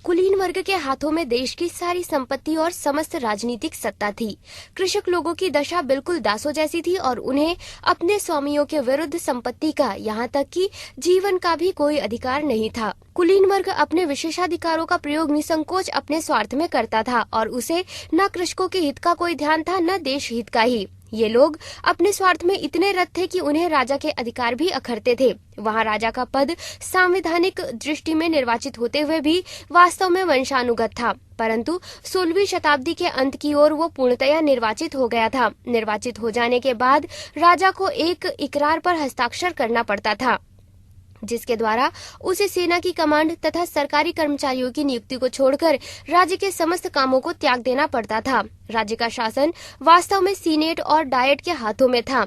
कुलीन वर्ग के हाथों में देश की सारी संपत्ति और समस्त राजनीतिक सत्ता थी। कृषक लोगों की दशा बिल्कुल दासों जैसी थी और उन्हें अपने स्वामियों के विरुद्ध संपत्ति का, यहाँ तक कि जीवन का भी कोई अधिकार नहीं था। कुलीन वर्ग अपने विशेषाधिकारों का प्रयोग निसंकोच अपने स्वार्थ में करता था और उसे न कृषकों के हित का कोई ध्यान था न देश हित का ही। ये लोग अपने स्वार्थ में इतने रत थे कि उन्हें राजा के अधिकार भी अखरते थे। वहाँ राजा का पद संवैधानिक दृष्टि में निर्वाचित होते हुए भी वास्तव में वंशानुगत था, परंतु 16वीं शताब्दी के अंत की ओर वो पूर्णतया निर्वाचित हो गया था। निर्वाचित हो जाने के बाद राजा को एक इकरार पर हस्ताक्षर करना पड़ता था, जिसके द्वारा उसे सेना की कमांड तथा सरकारी कर्मचारियों की नियुक्ति को छोड़कर राज्य के समस्त कामों को त्याग देना पड़ता था। राज्य का शासन वास्तव में सीनेट और डायट के हाथों में था।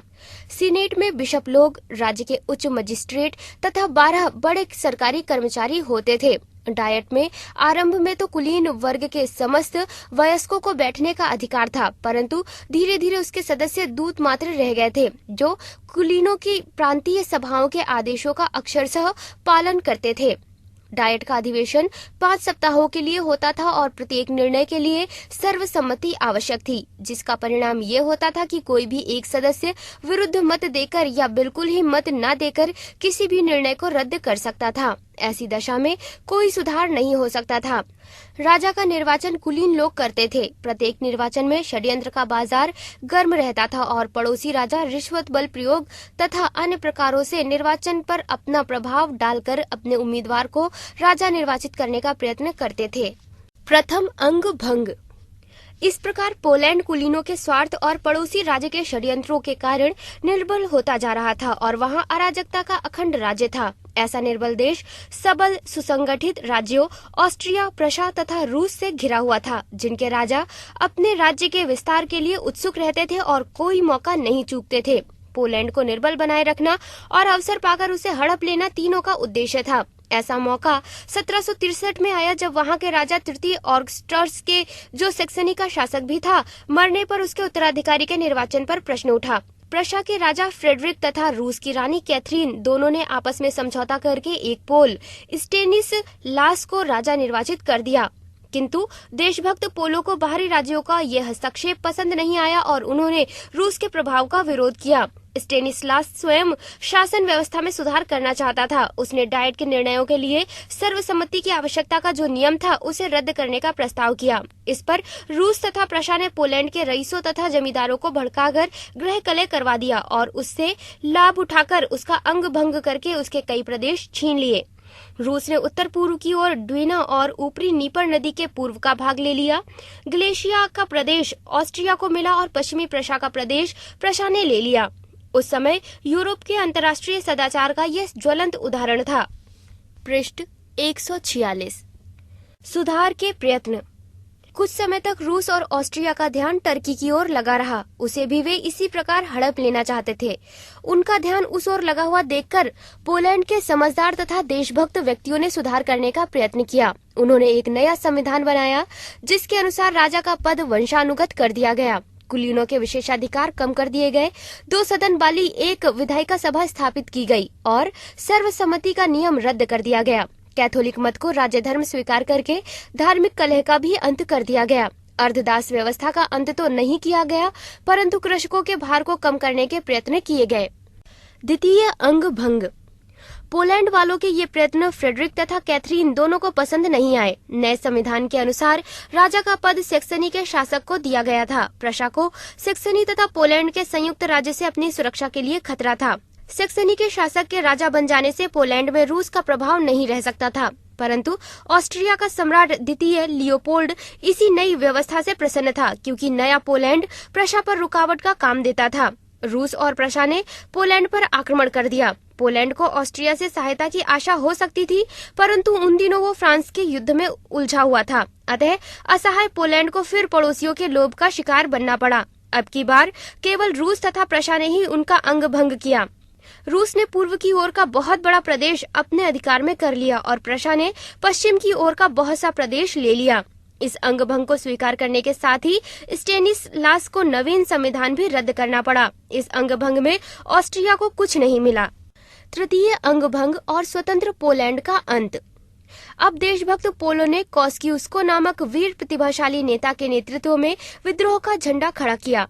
सीनेट में बिशप लोग, राज्य के उच्च मजिस्ट्रेट तथा 12 बड़े सरकारी कर्मचारी होते थे। डायट में आरंभ में तो कुलीन वर्ग के समस्त वयस्कों को बैठने का अधिकार था, परंतु धीरे धीरे उसके सदस्य दूत मात्र रह गए थे, जो कुलीनों की प्रांतीय सभाओं के आदेशों का अक्षरशः पालन करते थे। डायट का अधिवेशन 5 सप्ताहों के लिए होता था और प्रत्येक निर्णय के लिए सर्वसम्मति आवश्यक थी, जिसका परिणाम ये होता था कि कोई भी एक सदस्य विरुद्ध मत देकर या बिल्कुल ही मत न देकर किसी भी निर्णय को रद्द कर सकता था। ऐसी दशा में कोई सुधार नहीं हो सकता था। राजा का निर्वाचन कुलीन लोग करते थे। प्रत्येक निर्वाचन में षड्यंत्र का बाजार गर्म रहता था और पड़ोसी राजा रिश्वत, बल प्रयोग तथा अन्य प्रकारों से निर्वाचन पर अपना प्रभाव डालकर अपने उम्मीदवार को राजा निर्वाचित करने का प्रयत्न करते थे। प्रथम अंग भंग। इस प्रकार पोलैंड कुलीनों के स्वार्थ और पड़ोसी राज्य के षड्यंत्रों के कारण निर्बल होता जा रहा था और वहां अराजकता का अखंड राज्य था। ऐसा निर्बल देश सबल सुसंगठित राज्यों ऑस्ट्रिया, प्रशा तथा रूस से घिरा हुआ था, जिनके राजा अपने राज्य के विस्तार के लिए उत्सुक रहते थे और कोई मौका नहीं चूकते थे। पोलैंड को निर्बल बनाए रखना और अवसर पाकर उसे हड़प लेना तीनों का उद्देश्य था। ऐसा मौका 1763 में आया, जब वहां के राजा तृतीय ऑगस्टस के, जो सैक्सनी का शासक भी था, मरने पर उसके उत्तराधिकारी के निर्वाचन पर प्रश्न उठा। प्रशा के राजा फ्रेडरिक तथा रूस की रानी कैथरीन दोनों ने आपस में समझौता करके एक पोल स्टेनिस्लास को राजा निर्वाचित कर दिया, किंतु देशभक्त पोलों को बाहरी राज्यों का यह हस्तक्षेप पसंद नहीं आया और उन्होंने रूस के प्रभाव का विरोध किया। स्टेनिस्लास स्वयं शासन व्यवस्था में सुधार करना चाहता था। उसने डायट के निर्णयों के लिए सर्वसम्मति की आवश्यकता का जो नियम था, उसे रद्द करने का प्रस्ताव किया। इस पर रूस तथा प्रशा ने पोलैंड के रईसों तथा जमींदारों को भड़काकर गृह कलह करवा दिया और उससे लाभ उठाकर उसका अंग भंग करके उसके कई प्रदेश छीन लिए। रूस ने उत्तर पूर्व की ओर ड्वीना और ऊपरी नीपर नदी के पूर्व का भाग ले लिया। गलेशिया का प्रदेश ऑस्ट्रिया को मिला और पश्चिमी प्रशा का प्रदेश प्रशा ने ले लिया। उस समय यूरोप के अंतर्राष्ट्रीय सदाचार का यह ज्वलंत उदाहरण था। पृष्ठ 146। सुधार के प्रयत्न। कुछ समय तक रूस और ऑस्ट्रिया का ध्यान टर्की की ओर लगा रहा। उसे भी वे इसी प्रकार हड़प लेना चाहते थे। उनका ध्यान उस ओर लगा हुआ देखकर पोलैंड के समझदार तथा देशभक्त व्यक्तियों ने सुधार करने का प्रयत्न किया। उन्होंने एक नया संविधान बनाया, जिसके अनुसार राजा का पद वंशानुगत कर दिया गया। कुलीनों के विशेषाधिकार कम कर दिए गए। 2 सदन वाली एक विधायिका सभा स्थापित की गई और सर्वसम्मति का नियम रद्द कर दिया गया। कैथोलिक मत को राज्य धर्म स्वीकार करके धार्मिक कलह का भी अंत कर दिया गया। अर्धदास व्यवस्था का अंत तो नहीं किया गया, परंतु कृषकों के भार को कम करने के प्रयत्न किए गए। द्वितीय अंग भंग। पोलैंड वालों के ये प्रयत्न फ्रेडरिक तथा कैथरीन दोनों को पसंद नहीं आए। नए संविधान के अनुसार राजा का पद सैक्सनी के शासक को दिया गया था। प्रशा को सैक्सनी तथा पोलैंड के संयुक्त राज्य से अपनी सुरक्षा के लिए खतरा था। सैक्सनी के शासक के राजा बन जाने से पोलैंड में रूस का प्रभाव नहीं रह सकता था, परंतु ऑस्ट्रिया का सम्राट द्वितीय लियोपोल्ड इसी नई व्यवस्था से प्रसन्न था, क्योंकि नया पोलैंड प्रशा पर रुकावट का काम देता था। रूस और प्रशा ने पोलैंड पर आक्रमण कर दिया। पोलैंड को ऑस्ट्रिया से सहायता की आशा हो सकती थी, परंतु उन दिनों वो फ्रांस के युद्ध में उलझा हुआ था। अतः असहाय पोलैंड को फिर पड़ोसियों के लोभ का शिकार बनना पड़ा। अब की बार केवल रूस तथा प्रशा ने ही उनका अंग भंग किया। रूस ने पूर्व की ओर का बहुत बड़ा प्रदेश अपने अधिकार में कर लिया और प्रशा ने पश्चिम की ओर का बहुत सा प्रदेश ले लिया। इस अंग भंग को स्वीकार करने के साथ ही स्टेनिस्लास को नवीन संविधान भी रद्द करना पड़ा। इस अंग भंग में ऑस्ट्रिया को कुछ नहीं मिला। तृतीय अंग भंग और स्वतंत्र पोलैंड का अंत। अब देशभक्त पोलो ने कॉस्किउस्को नामक वीर प्रतिभाशाली नेता के नेतृत्व में विद्रोह का झंडा खड़ा किया।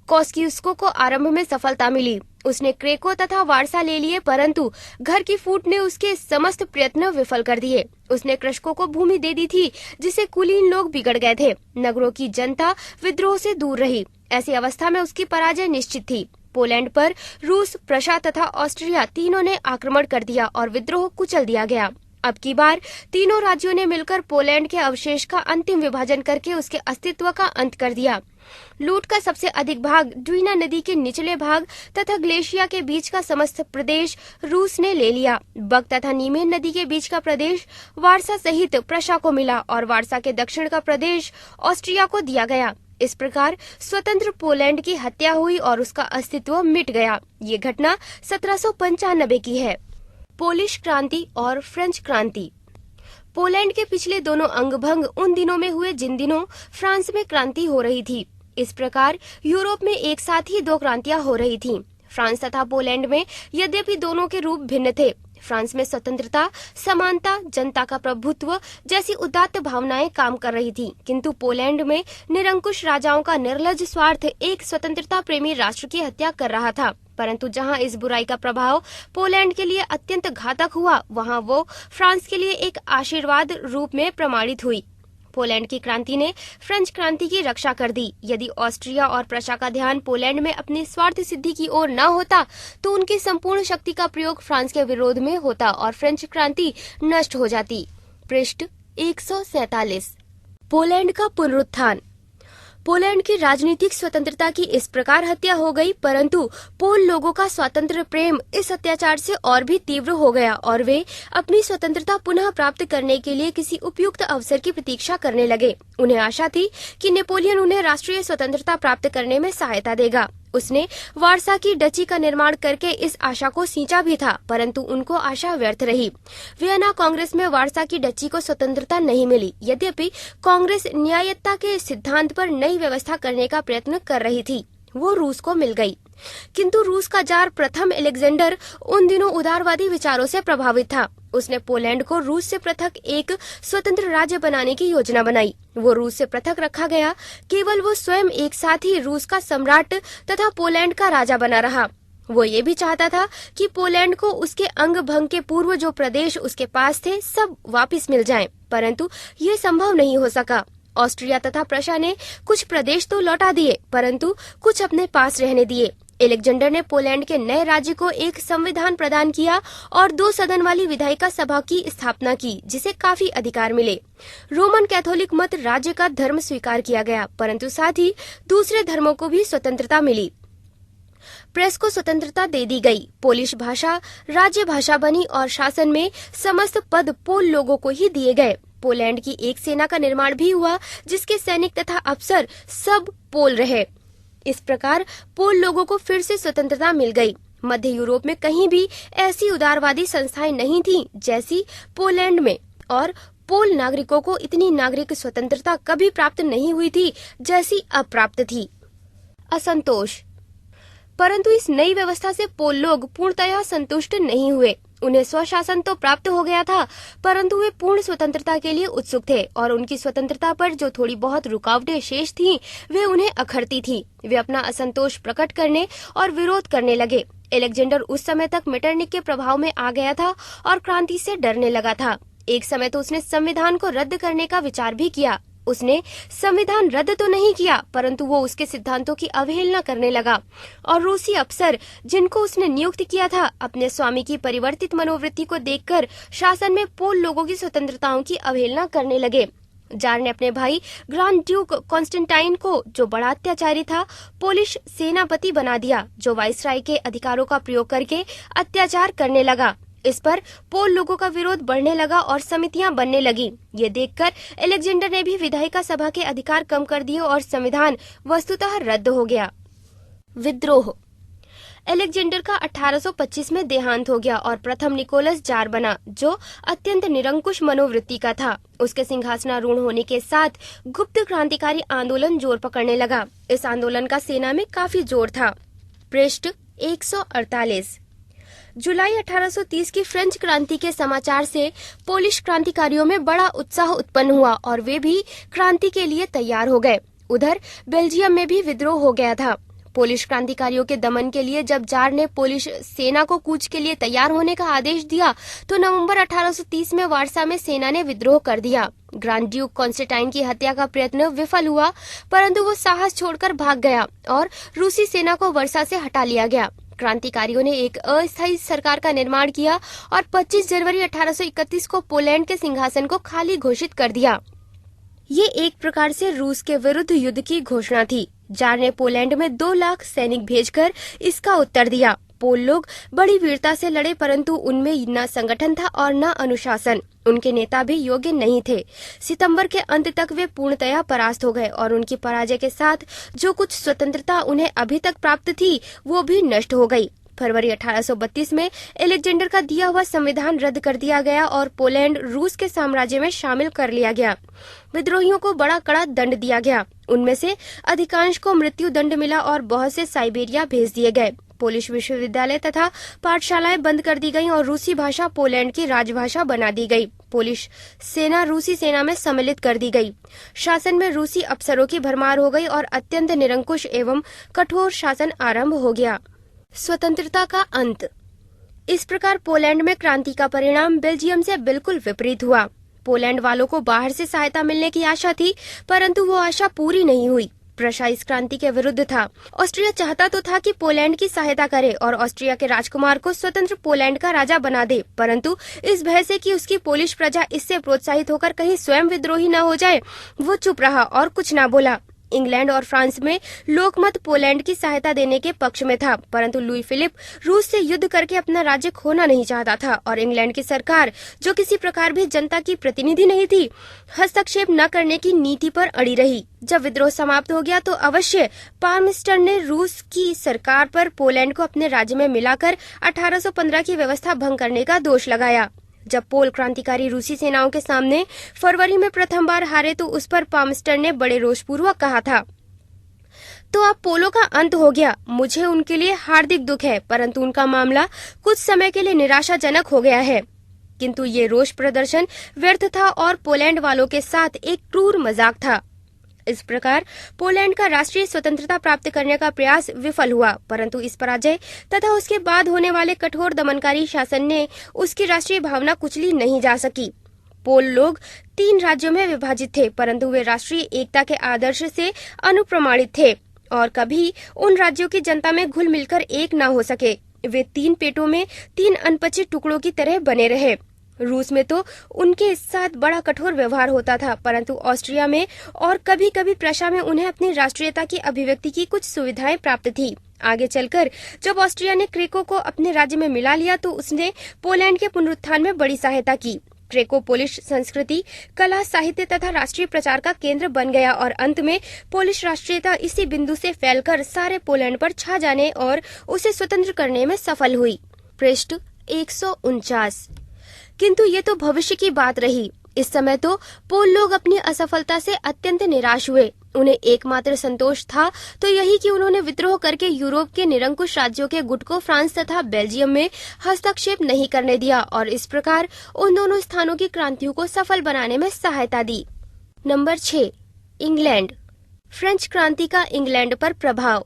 कॉस्किउस्को को आरंभ में सफलता मिली। उसने क्रेको तथा वारसा ले लिए, परंतु घर की फूट ने उसके समस्त प्रयत्न विफल कर दिए। उसने कृषकों को भूमि दे दी थी, जिसे कुलीन लोग बिगड़ गए थे। नगरों की जनता विद्रोह से दूर रही। ऐसी अवस्था में उसकी पराजय निश्चित थी। पोलैंड पर रूस, प्रशा तथा ऑस्ट्रिया तीनों ने आक्रमण कर दिया और विद्रोह कुचल दिया गया। अब की बार तीनों राज्यों ने मिलकर पोलैंड के अवशेष का अंतिम विभाजन करके उसके अस्तित्व का अंत कर दिया। लूट का सबसे अधिक भाग ड्वीना नदी के निचले भाग तथा ग्लेशिया के बीच का समस्त प्रदेश रूस ने ले लिया। बक तथा नीमेन नदी के बीच का प्रदेश वारसा सहित प्रशा को मिला और वारसा के दक्षिण का प्रदेश ऑस्ट्रिया को दिया गया। इस प्रकार स्वतंत्र पोलैंड की हत्या हुई और उसका अस्तित्व मिट गया। ये घटना 1795 की है। पोलिश क्रांति और फ्रेंच क्रांति। पोलैंड के पिछले दोनों अंग भंग उन दिनों में हुए जिन दिनों फ्रांस में क्रांति हो रही थी। इस प्रकार यूरोप में एक साथ ही दो क्रांतियां हो रही थीं। फ्रांस तथा पोलैंड में यद्यपि दोनों के रूप भिन्न थे। फ्रांस में स्वतंत्रता, समानता, जनता का प्रभुत्व जैसी उदात्त भावनाएं काम कर रही थी, किंतु पोलैंड में निरंकुश राजाओं का निर्लज स्वार्थ एक स्वतंत्रता प्रेमी राष्ट्र की हत्या कर रहा था। परंतु जहां इस बुराई का प्रभाव पोलैंड के लिए अत्यंत घातक हुआ, वहां वो फ्रांस के लिए एक आशीर्वाद रूप में प्रमाणित हुई। पोलैंड की क्रांति ने फ्रेंच क्रांति की रक्षा कर दी। यदि ऑस्ट्रिया और प्रशा का ध्यान पोलैंड में अपनी स्वार्थ सिद्धि की ओर न होता, तो उनकी संपूर्ण शक्ति का प्रयोग फ्रांस के विरोध में होता और फ्रेंच क्रांति नष्ट हो जाती। पृष्ठ 147। पोलैंड का पुनरुत्थान। पोलैंड की राजनीतिक स्वतंत्रता की इस प्रकार हत्या हो गई, परंतु पोल लोगों का स्वतंत्र प्रेम इस अत्याचार से और भी तीव्र हो गया और वे अपनी स्वतंत्रता पुनः प्राप्त करने के लिए किसी उपयुक्त अवसर की प्रतीक्षा करने लगे। उन्हें आशा थी कि नेपोलियन उन्हें राष्ट्रीय स्वतंत्रता प्राप्त करने में सहायता देगा। उसने वारसा की डची का निर्माण करके इस आशा को सींचा भी था, परंतु उनको आशा व्यर्थ रही। वियना कांग्रेस में वारसा की डची को स्वतंत्रता नहीं मिली। यद्यपि कांग्रेस न्यायता के सिद्धांत पर नई व्यवस्था करने का प्रयत्न कर रही थी, वो रूस को मिल गई। किंतु रूस का जार प्रथम अलेक्जेंडर उन दिनों उदारवादी विचारों से प्रभावित था। उसने पोलैंड को रूस से पृथक एक स्वतंत्र राज्य बनाने की योजना बनाई। वो रूस से पृथक रखा गया। केवल वो स्वयं एक साथ ही रूस का सम्राट तथा पोलैंड का राजा बना रहा। वो ये भी चाहता था कि पोलैंड को उसके अंग भंग के पूर्व जो प्रदेश उसके पास थे सब वापिस मिल जाएं, परंतु ये संभव नहीं हो सका। ऑस्ट्रिया तथा प्रशा ने कुछ प्रदेश तो लौटा दिए, परंतु कुछ अपने पास रहने दिए। अलेक्जेंडर ने पोलैंड के नए राज्य को एक संविधान प्रदान किया और 2 सदन वाली विधायिका सभा की स्थापना की, जिसे काफी अधिकार मिले। रोमन कैथोलिक मत राज्य का धर्म स्वीकार किया गया, परंतु साथ ही दूसरे धर्मों को भी स्वतंत्रता मिली। प्रेस को स्वतंत्रता दे दी गई। पोलिश भाषा राज्य भाषा बनी और शासन में समस्त पद पोल लोगों को ही दिए गए। पोलैंड की एक सेना का निर्माण भी हुआ, जिसके सैनिक तथा अफसर सब पोल रहे। इस प्रकार पोल लोगों को फिर से स्वतंत्रता मिल गई। मध्य यूरोप में कहीं भी ऐसी उदारवादी संस्थाएं नहीं थीं जैसी पोलैंड में, और पोल नागरिकों को इतनी नागरिक स्वतंत्रता कभी प्राप्त नहीं हुई थी जैसी अब प्राप्त थी। असंतोष। परंतु इस नई व्यवस्था से पोल लोग पूर्णतया संतुष्ट नहीं हुए। उन्हें स्वशासन तो प्राप्त हो गया था, परंतु वे पूर्ण स्वतंत्रता के लिए उत्सुक थे और उनकी स्वतंत्रता पर जो थोड़ी बहुत रुकावटें शेष थीं, वे उन्हें अखरती थीं। वे अपना असंतोष प्रकट करने और विरोध करने लगे। अलेक्जेंडर उस समय तक मेटरनिख के प्रभाव में आ गया था और क्रांति से डरने लगा था। एक समय तो उसने संविधान को रद्द करने का विचार भी किया। उसने संविधान रद्द तो नहीं किया, परंतु वो उसके सिद्धांतों की अवहेलना करने लगा और रूसी अफसर जिनको उसने नियुक्त किया था, अपने स्वामी की परिवर्तित मनोवृत्ति को देखकर शासन में पोल लोगों की स्वतंत्रताओं की अवहेलना करने लगे। जार ने अपने भाई ग्रांड ड्यूक कॉन्स्टेंटाइन को, जो बड़ा अत्याचारी था, पोलिश सेनापति बना दिया, जो वाइसराय के अधिकारों का प्रयोग करके अत्याचार करने लगा। इस पर पोल लोगों का विरोध बढ़ने लगा और समितियां बनने लगी। ये देखकर अलेक्जेंडर ने भी विधायिका सभा के अधिकार कम कर दिए और संविधान वस्तुतः रद्द हो गया। विद्रोह। अलेक्जेंडर का 1825 में देहांत हो गया और प्रथम निकोलस जार बना, जो अत्यंत निरंकुश मनोवृत्ति का था। उसके सिंहासनारूढ़ होने के साथ गुप्त क्रांतिकारी आंदोलन जोर पकड़ने लगा। इस आंदोलन का सेना में काफी जोर था। पृष्ठ 148। जुलाई 1830 की फ्रेंच क्रांति के समाचार से पोलिश क्रांतिकारियों में बड़ा उत्साह उत्पन्न हुआ और वे भी क्रांति के लिए तैयार हो गए। उधर बेल्जियम में भी विद्रोह हो गया था। पोलिश क्रांतिकारियों के दमन के लिए जब जार ने पोलिश सेना को कूच के लिए तैयार होने का आदेश दिया, तो नवंबर 1830 में वारसा में सेना ने विद्रोह कर दिया। ग्रांड ड्यूक कॉन्स्टेंटाइन की हत्या का प्रयत्न विफल हुआ, परंतु वो साहस छोड़कर भाग गया और रूसी सेना को वर्सा से हटा लिया गया। क्रांतिकारियों ने एक अस्थायी सरकार का निर्माण किया और 25 जनवरी 1831 को पोलैंड के सिंहासन को खाली घोषित कर दिया। ये एक प्रकार से रूस के विरुद्ध युद्ध की घोषणा थी। जार ने पोलैंड में 2 लाख सैनिक भेजकर इसका उत्तर दिया। पोल लोग बड़ी वीरता से लड़े, परंतु उनमें न संगठन था और न अनुशासन। उनके नेता भी योग्य नहीं थे। सितंबर के अंत तक वे पूर्णतया परास्त हो गए और उनकी पराजय के साथ जो कुछ स्वतंत्रता उन्हें अभी तक प्राप्त थी, वो भी नष्ट हो गई। फरवरी 1832 में अलेक्जेंडर का दिया हुआ संविधान रद्द कर दिया गया और पोलैंड रूस के साम्राज्य में शामिल कर लिया गया। विद्रोहियों को बड़ा कड़ा दंड दिया गया। उनमें से अधिकांश को मृत्यु दंड मिला और बहुत से साइबेरिया भेज दिए गए। पोलिश विश्वविद्यालय तथा पाठशालाएं बंद कर दी गईं और रूसी भाषा पोलैंड की राजभाषा बना दी गई। पोलिश सेना रूसी सेना में सम्मिलित कर दी गई। शासन में रूसी अफसरों की भरमार हो गई और अत्यंत निरंकुश एवं कठोर शासन आरंभ हो गया। स्वतंत्रता का अंत। इस प्रकार पोलैंड में क्रांति का परिणाम बेल्जियम से बिल्कुल विपरीत हुआ। पोलैंड वालों को बाहर से सहायता मिलने की आशा थी, परंतु वो आशा पूरी नहीं हुई। प्रशा इस क्रांति के विरुद्ध था। ऑस्ट्रिया चाहता तो था कि पोलैंड की सहायता करे और ऑस्ट्रिया के राजकुमार को स्वतंत्र पोलैंड का राजा बना दे, परंतु इस भय से कि उसकी पोलिश प्रजा इससे प्रोत्साहित होकर कहीं स्वयं विद्रोही न हो जाए, वो चुप रहा और कुछ न बोला। इंग्लैंड और फ्रांस में लोकमत पोलैंड की सहायता देने के पक्ष में था, परंतु लुई फिलिप रूस से युद्ध करके अपना राज्य खोना नहीं चाहता था और इंग्लैंड की सरकार, जो किसी प्रकार भी जनता की प्रतिनिधि नहीं थी, हस्तक्षेप न करने की नीति पर अड़ी रही। जब विद्रोह समाप्त हो गया तो अवश्य पार्मिस्टर ने रूस की सरकार पर पोलैंड को अपने राज्य में मिलाकर 1815 की व्यवस्था भंग करने का दोष लगाया। जब पोल क्रांतिकारी रूसी सेनाओं के सामने फरवरी में प्रथम बार हारे तो उस पर पार्मिस्टर ने बड़े रोषपूर्वक कहा था, तो अब पोलो का अंत हो गया। मुझे उनके लिए हार्दिक दुख है, परंतु उनका मामला कुछ समय के लिए निराशाजनक हो गया है। किंतु ये रोष प्रदर्शन व्यर्थ था और पोलैंड वालों के साथ एक क्रूर मजाक था। इस प्रकार पोलैंड का राष्ट्रीय स्वतंत्रता प्राप्त करने का प्रयास विफल हुआ, परंतु इस पराजय तथा उसके बाद होने वाले कठोर दमनकारी शासन ने उसकी राष्ट्रीय भावना कुचली नहीं जा सकी। पोल लोग 3 राज्यों में विभाजित थे, परंतु वे राष्ट्रीय एकता के आदर्श से अनुप्रमाणित थे और कभी उन राज्यों की जनता में घुल मिलकर एक न हो सके। वे 3 पेटों में 3 अनपचे टुकड़ों की तरह बने रहे। रूस में तो उनके साथ बड़ा कठोर व्यवहार होता था, परंतु ऑस्ट्रिया में और कभी कभी प्रशा में उन्हें अपनी राष्ट्रीयता की अभिव्यक्ति की कुछ सुविधाएं प्राप्त थी। आगे चलकर जब ऑस्ट्रिया ने क्रेको को अपने राज्य में मिला लिया तो उसने पोलैंड के पुनरुत्थान में बड़ी सहायता की। क्रेको पोलिश संस्कृति, कला, साहित्य तथा राष्ट्रीय प्रचार का केंद्र बन गया और अंत में पोलिश राष्ट्रीयता इसी बिंदु से फैलकर सारे पोलैंड पर छा जाने और उसे स्वतंत्र करने में सफल हुई। पृष्ठ 149। किंतु ये तो भविष्य की बात रही। इस समय तो पोल लोग अपनी असफलता से अत्यंत निराश हुए। उन्हें एकमात्र संतोष था तो यही कि उन्होंने विद्रोह करके यूरोप के निरंकुश राज्यों के गुट को फ्रांस तथा बेल्जियम में हस्तक्षेप नहीं करने दिया और इस प्रकार उन दोनों स्थानों की क्रांतियों को सफल बनाने में सहायता दी। Number 6, England. फ्रेंच क्रांति का इंग्लैंड पर प्रभाव।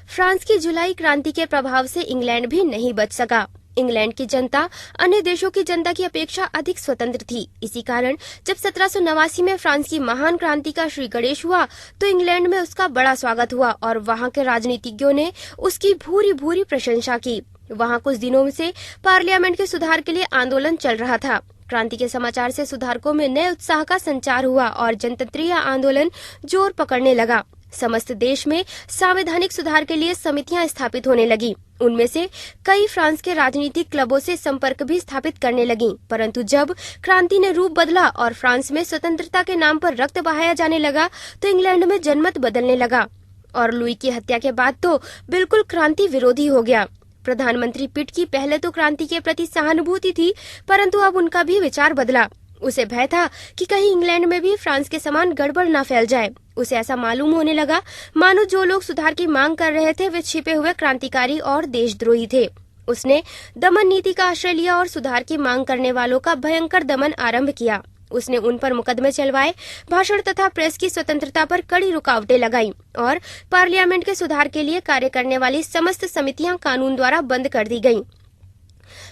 फ्रांस की जुलाई क्रांति के प्रभाव से इंग्लैंड भी नहीं बच सका। इंग्लैंड की जनता अन्य देशों की जनता की अपेक्षा अधिक स्वतंत्र थी। इसी कारण जब 1789 में फ्रांस की महान क्रांति का श्री गणेश हुआ तो इंग्लैंड में उसका बड़ा स्वागत हुआ और वहां के राजनीतिज्ञों ने उसकी भूरी भूरी प्रशंसा की। वहां कुछ दिनों से पार्लियामेंट के सुधार के लिए आंदोलन चल रहा था। क्रांति के समाचार से सुधारकों में नए उत्साह का संचार हुआ और जनतंत्रीय आंदोलन जोर पकड़ने लगा। समस्त देश में संवैधानिक सुधार के लिए समितियां स्थापित होने लगी। उनमें से कई फ्रांस के राजनीतिक क्लबों से संपर्क भी स्थापित करने लगी। परंतु जब क्रांति ने रूप बदला और फ्रांस में स्वतंत्रता के नाम पर रक्त बहाया जाने लगा तो इंग्लैंड में जनमत बदलने लगा और लुई की हत्या के बाद तो बिल्कुल क्रांति विरोधी हो गया। प्रधानमंत्री पिट की पहले तो क्रांति के प्रति सहानुभूति थी, परंतु अब उनका भी विचार बदला। उसे भय था कि कहीं इंग्लैंड में भी फ्रांस के समान गड़बड़ न फैल जाए। उसे ऐसा मालूम होने लगा मानो जो लोग सुधार की मांग कर रहे थे वे छिपे हुए क्रांतिकारी और देशद्रोही थे। उसने दमन नीति का आश्रय लिया और सुधार की मांग करने वालों का भयंकर दमन आरंभ किया। उसने उन पर मुकदमे चलवाए, भाषण तथा प्रेस की स्वतंत्रता पर कड़ी रुकावटें लगाई और पार्लियामेंट के सुधार के लिए कार्य करने वाली समस्त समितियां कानून द्वारा बंद कर दी गयी।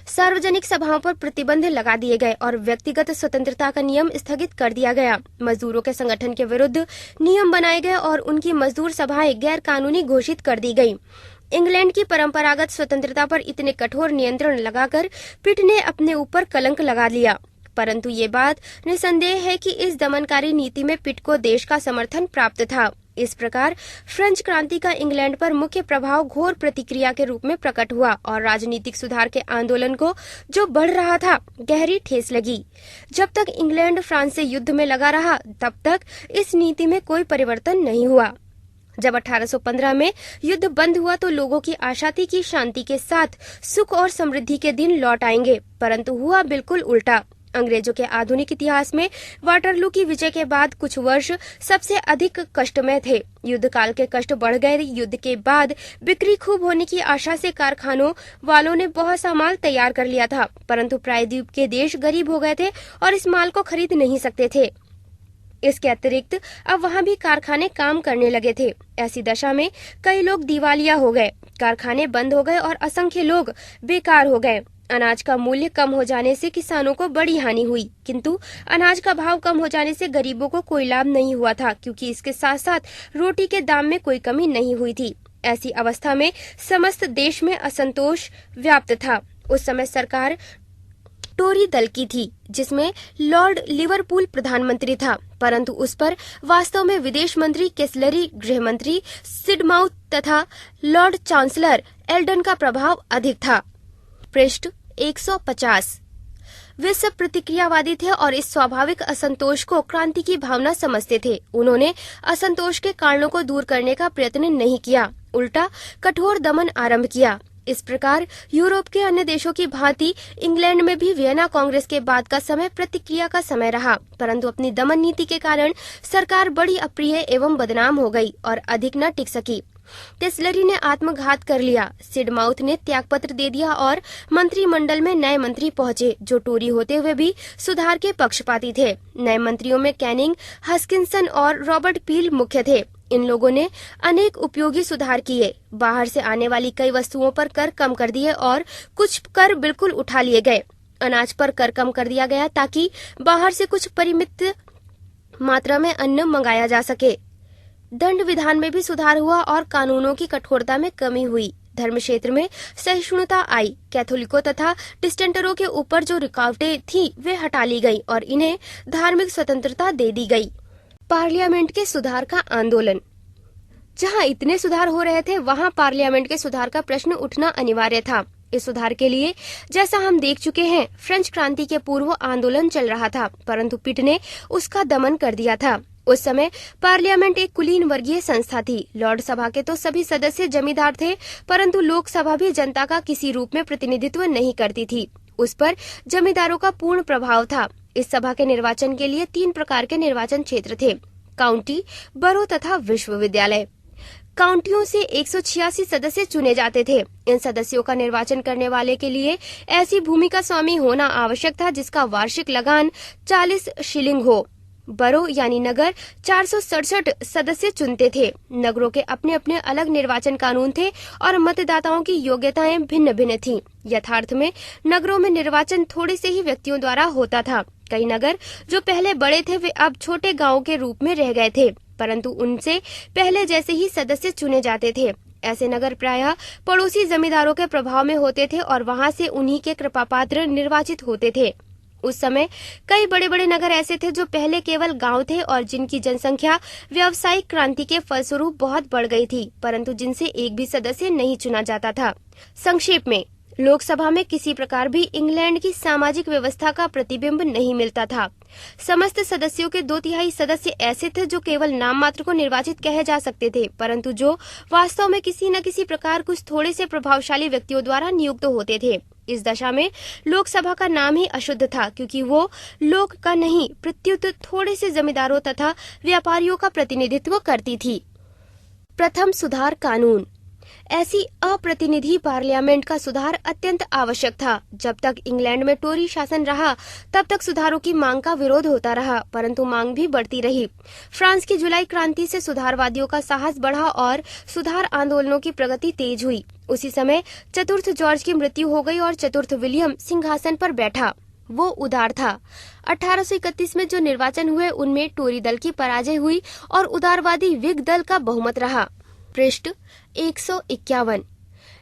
सार्वजनिक सभाओं पर प्रतिबंध लगा दिए गए और व्यक्तिगत स्वतंत्रता का नियम स्थगित कर दिया गया। मजदूरों के संगठन के विरुद्ध नियम बनाए गए और उनकी मजदूर सभाएं गैर कानूनी घोषित कर दी गयी। इंग्लैंड की परंपरागत स्वतंत्रता पर इतने कठोर नियंत्रण लगाकर पिट ने अपने ऊपर कलंक लगा लिया। परंतु ये बात निसंदेह है कि इस दमनकारी नीति में पिट को देश का समर्थन प्राप्त था। इस प्रकार फ्रेंच क्रांति का इंग्लैंड पर मुख्य प्रभाव घोर प्रतिक्रिया के रूप में प्रकट हुआ और राजनीतिक सुधार के आंदोलन को जो बढ़ रहा था गहरी ठेस लगी। जब तक इंग्लैंड फ्रांस से युद्ध में लगा रहा तब तक इस नीति में कोई परिवर्तन नहीं हुआ। जब 1815 में युद्ध बंद हुआ तो लोगों की आशा थी कि शांति के साथ सुख और समृद्धि के दिन लौट आएंगे, परंतु हुआ बिल्कुल उल्टा। अंग्रेजों के आधुनिक इतिहास में वाटरलू की विजय के बाद कुछ वर्ष सबसे अधिक कष्टमय थे। युद्ध काल के कष्ट बढ़ गए। युद्ध के बाद बिक्री खूब होने की आशा से कारखानों वालों ने बहुत सा माल तैयार कर लिया था, परंतु प्रायद्वीप के देश गरीब हो गए थे और इस माल को खरीद नहीं सकते थे। इसके अतिरिक्त अब वहाँ भी कारखाने काम करने लगे थे। ऐसी दशा में कई लोग दिवालिया हो गए, कारखाने बंद हो गए और असंख्य लोग बेकार हो गए। अनाज का मूल्य कम हो जाने से किसानों को बड़ी हानि हुई, किंतु अनाज का भाव कम हो जाने से गरीबों को कोई लाभ नहीं हुआ था, क्योंकि इसके साथ साथ रोटी के दाम में कोई कमी नहीं हुई थी। ऐसी अवस्था में समस्त देश में असंतोष व्याप्त था। उस समय सरकार टोरी दल की थी, जिसमें लॉर्ड लिवरपूल प्रधानमंत्री था, परंतु उस पर वास्तव में विदेश मंत्री केसलरी, गृह मंत्री सिडमाउथ तथा लॉर्ड चांसलर एल्डन का प्रभाव अधिक था। पृष्ठ 150। वे सब प्रतिक्रियावादी थे और इस स्वाभाविक असंतोष को क्रांति की भावना समझते थे। उन्होंने असंतोष के कारणों को दूर करने का प्रयत्न नहीं किया, उल्टा कठोर दमन आरंभ किया। इस प्रकार यूरोप के अन्य देशों की भांति इंग्लैंड में भी वियना कांग्रेस के बाद का समय प्रतिक्रिया का समय रहा, परंतु अपनी दमन नीति के कारण सरकार बड़ी अप्रिय एवं बदनाम हो गई और अधिक न टिक सकी। टेस्लरी ने आत्मघात कर लिया, सिडमाउथ ने त्यागपत्र दे दिया और मंत्रिमंडल में नए मंत्री पहुंचे जो टोरी होते हुए भी सुधार के पक्षपाती थे। नए मंत्रियों में कैनिंग, हस्किंसन और रॉबर्ट पील मुख्य थे। इन लोगों ने अनेक उपयोगी सुधार किए। बाहर से आने वाली कई वस्तुओं पर कर कम कर दिए और कुछ कर बिल्कुल उठा लिए गए। अनाज पर कर कम कर दिया गया ताकि बाहर से कुछ परिमित मात्रा में अन्न मंगाया जा सके। दंड विधान में भी सुधार हुआ और कानूनों की कठोरता में कमी हुई। धर्म क्षेत्र में सहिष्णुता आई। कैथोलिकों तथा डिस्टेंटरों के ऊपर जो रुकावटें थी वे हटा ली गई और इन्हें धार्मिक स्वतंत्रता दे दी गई। पार्लियामेंट के सुधार का आंदोलन। जहां इतने सुधार हो रहे थे वहां पार्लियामेंट के सुधार का प्रश्न उठना अनिवार्य था। इस सुधार के लिए जैसा हम देख चुके हैं, फ्रेंच क्रांति के पूर्व आंदोलन चल रहा था, परंतु पिट ने उसका दमन कर दिया था। उस समय पार्लियामेंट एक कुलीन वर्गीय संस्था थी। लॉर्ड सभा के तो सभी सदस्य जमींदार थे, परंतु लोकसभा भी जनता का किसी रूप में प्रतिनिधित्व नहीं करती थी। उस पर जमींदारों का पूर्ण प्रभाव था। इस सभा के निर्वाचन के लिए 3 प्रकार के निर्वाचन क्षेत्र थे। काउंटी, बरो तथा विश्वविद्यालय। काउंटियों से 186 सदस्य चुने जाते थे। इन सदस्यों का निर्वाचन करने वाले के लिए ऐसी भूमि का स्वामी होना आवश्यक था जिसका वार्षिक लगान 40 शिलिंग हो। बरो यानी नगर 467 सदस्य चुनते थे। नगरों के अपने अपने अलग निर्वाचन कानून थे और मतदाताओं की योग्यताएं भिन्न भिन्न थीं। यथार्थ में नगरों में निर्वाचन थोड़े से ही व्यक्तियों द्वारा होता था। कई नगर जो पहले बड़े थे वे अब छोटे गांवों के रूप में रह गए थे, परंतु उनसे पहले जैसे ही सदस्य चुने जाते थे। ऐसे नगर प्रायः पड़ोसी जमींदारों के प्रभाव में होते थे और वहां से उन्हीं के कृपापात्र निर्वाचित होते थे। उस समय कई बड़े बड़े नगर ऐसे थे जो पहले केवल गांव थे और जिनकी जनसंख्या व्यावसायिक क्रांति के फलस्वरूप बहुत बढ़ गई थी, परंतु जिनसे एक भी सदस्य नहीं चुना जाता था। संक्षेप में, लोकसभा में किसी प्रकार भी इंग्लैंड की सामाजिक व्यवस्था का प्रतिबिंब नहीं मिलता था। समस्त सदस्यों के 2/3 सदस्य ऐसे थे जो केवल नाम मात्र को निर्वाचित कहे जा सकते थे, परंतु जो वास्तव में किसी न किसी प्रकार कुछ थोड़े से प्रभावशाली व्यक्तियों द्वारा नियुक्त होते थे। इस दशा में लोकसभा का नाम ही अशुद्ध था, क्योंकि वो लोक का नहीं प्रत्युत थोड़े से जमींदारों तथा व्यापारियों का प्रतिनिधित्व करती थी। प्रथम सुधार कानून। ऐसी अप्रतिनिधि पार्लियामेंट का सुधार अत्यंत आवश्यक था। जब तक इंग्लैंड में टोरी शासन रहा तब तक सुधारों की मांग का विरोध होता रहा, परंतु मांग भी बढ़ती रही। फ्रांस की जुलाई क्रांति से सुधारवादियों का साहस बढ़ा और सुधार आंदोलनों की प्रगति तेज हुई। उसी समय चतुर्थ जॉर्ज की मृत्यु हो गई और चतुर्थ विलियम सिंहासन पर बैठा। वो उदार था। 1831 में जो निर्वाचन हुए उनमें टोरी दल की पराजय हुई और उदारवादी विग दल का बहुमत रहा। पृष्ठ 151।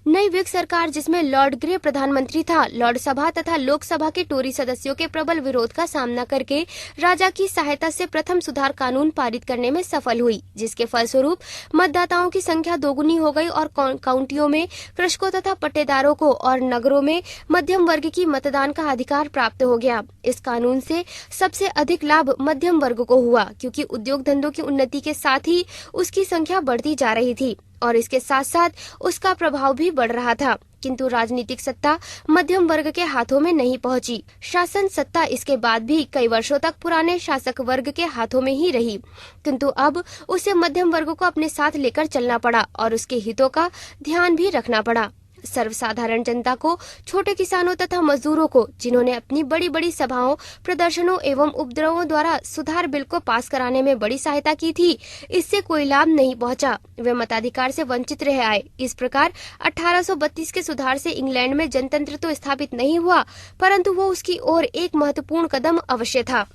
नई विग सरकार, जिसमें लॉर्ड ग्रे प्रधानमंत्री था, लॉर्ड सभा तथा लोकसभा के टोरी सदस्यों के प्रबल विरोध का सामना करके राजा की सहायता से प्रथम सुधार कानून पारित करने में सफल हुई, जिसके फलस्वरूप मतदाताओं की संख्या दोगुनी हो गई और काउंटियों में कृषकों तथा पट्टेदारों को और नगरों में मध्यम वर्ग की मतदान का अधिकार प्राप्त हो गया। इस कानून से सबसे अधिक लाभ मध्यम वर्ग को हुआ, क्योंकि उद्योग धंधों की उन्नति के साथ ही उसकी संख्या बढ़ती जा रही थी और इसके साथ साथ उसका प्रभाव भी बढ़ रहा था। किंतु राजनीतिक सत्ता मध्यम वर्ग के हाथों में नहीं पहुंची। शासन सत्ता इसके बाद भी कई वर्षों तक पुराने शासक वर्ग के हाथों में ही रही, किंतु अब उसे मध्यम वर्ग को अपने साथ लेकर चलना पड़ा और उसके हितों का ध्यान भी रखना पड़ा। सर्वसाधारण जनता को, छोटे किसानों तथा मजदूरों को, जिन्होंने अपनी बड़ी बड़ी सभाओं, प्रदर्शनों एवं उपद्रवों द्वारा सुधार बिल को पास कराने में बड़ी सहायता की थी, इससे कोई लाभ नहीं पहुंचा। वे मताधिकार से वंचित रह आए। इस प्रकार 1832 के सुधार से इंग्लैंड में जनतंत्र तो स्थापित नहीं हुआ, परंतु वो उसकी ओर एक महत्वपूर्ण कदम अवश्य था।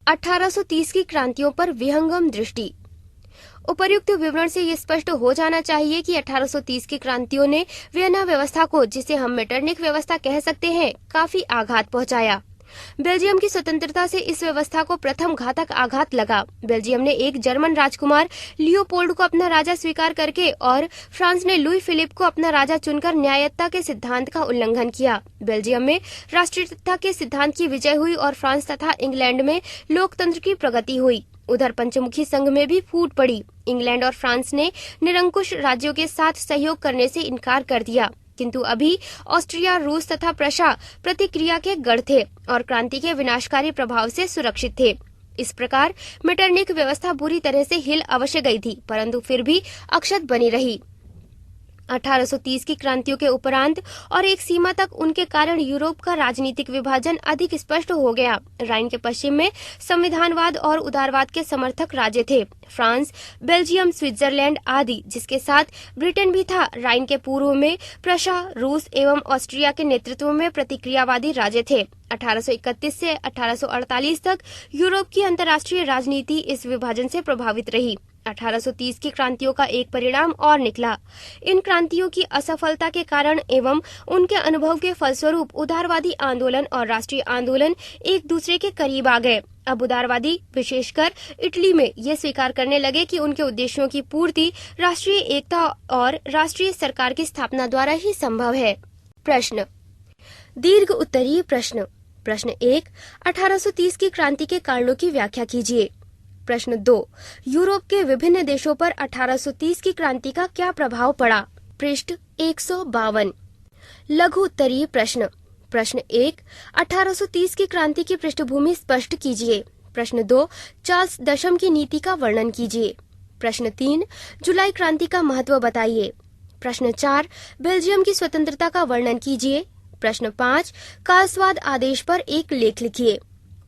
1830 की क्रांतियों पर विहंगम दृष्टि। उपर्युक्त विवरण से ये स्पष्ट हो जाना चाहिए कि 1830 की क्रांतियों ने वियना व्यवस्था को, जिसे हम मेटरनिक व्यवस्था कह सकते हैं, काफी आघात पहुंचाया। बेल्जियम की स्वतंत्रता से इस व्यवस्था को प्रथम घातक आघात लगा। बेल्जियम ने एक जर्मन राजकुमार लियोपोल्ड को अपना राजा स्वीकार करके और फ्रांस ने लुई फिलिप को अपना राजा चुनकर न्यायता के सिद्धांत का उल्लंघन किया। बेल्जियम में राष्ट्रीयता के सिद्धांत की विजय हुई और फ्रांस तथा इंग्लैंड में लोकतंत्र की प्रगति हुई। उधर पंचमुखी संघ में भी फूट पड़ी। इंग्लैंड और फ्रांस ने निरंकुश राज्यों के साथ सहयोग करने से इनकार कर दिया, किंतु अभी ऑस्ट्रिया, रूस तथा प्रशा प्रतिक्रिया के गढ़ थे और क्रांति के विनाशकारी प्रभाव से सुरक्षित थे। इस प्रकार मेटरनिक व्यवस्था बुरी तरह से हिल अवश्य गई थी, परंतु फिर भी अक्षत बनी रही। 1830 की क्रांतियों के उपरांत और एक सीमा तक उनके कारण यूरोप का राजनीतिक विभाजन अधिक स्पष्ट हो गया। राइन के पश्चिम में संविधानवाद और उदारवाद के समर्थक राज्य थे, फ्रांस, बेल्जियम, स्विट्जरलैंड आदि, जिसके साथ ब्रिटेन भी था। राइन के पूर्व में प्रशा, रूस एवं ऑस्ट्रिया के नेतृत्व में प्रतिक्रियावादी राज्य थे। 1831 से 1848 तक यूरोप की अंतर्राष्ट्रीय राजनीति इस विभाजन से प्रभावित रही। 1830 की क्रांतियों का एक परिणाम और निकला। इन क्रांतियों की असफलता के कारण एवं उनके अनुभव के फलस्वरूप उदारवादी आंदोलन और राष्ट्रीय आंदोलन एक दूसरे के करीब आ गए। अब उदारवादी, विशेषकर इटली में, ये स्वीकार करने लगे कि उनके उद्देश्यों की पूर्ति राष्ट्रीय एकता और राष्ट्रीय सरकार की स्थापना द्वारा ही संभव है। प्रश्न, दीर्घ उत्तरीय प्रश्न। प्रश्न 1, 1830 की क्रांति के कारणों की व्याख्या कीजिए। प्रश्न 2, यूरोप के विभिन्न देशों पर 1830 की क्रांति का क्या प्रभाव पड़ा। पृष्ठ 152। लघु उत्तरीय प्रश्न। प्रश्न 1, 1830 की क्रांति की पृष्ठभूमि स्पष्ट कीजिए। प्रश्न 2, चार्ल्स दशम की नीति का वर्णन कीजिए। प्रश्न 3, जुलाई क्रांति का महत्व बताइए। प्रश्न 4, बेल्जियम की स्वतंत्रता का वर्णन कीजिए। प्रश्न 5, कालस्वाद आदेश पर एक लेख लिखिए।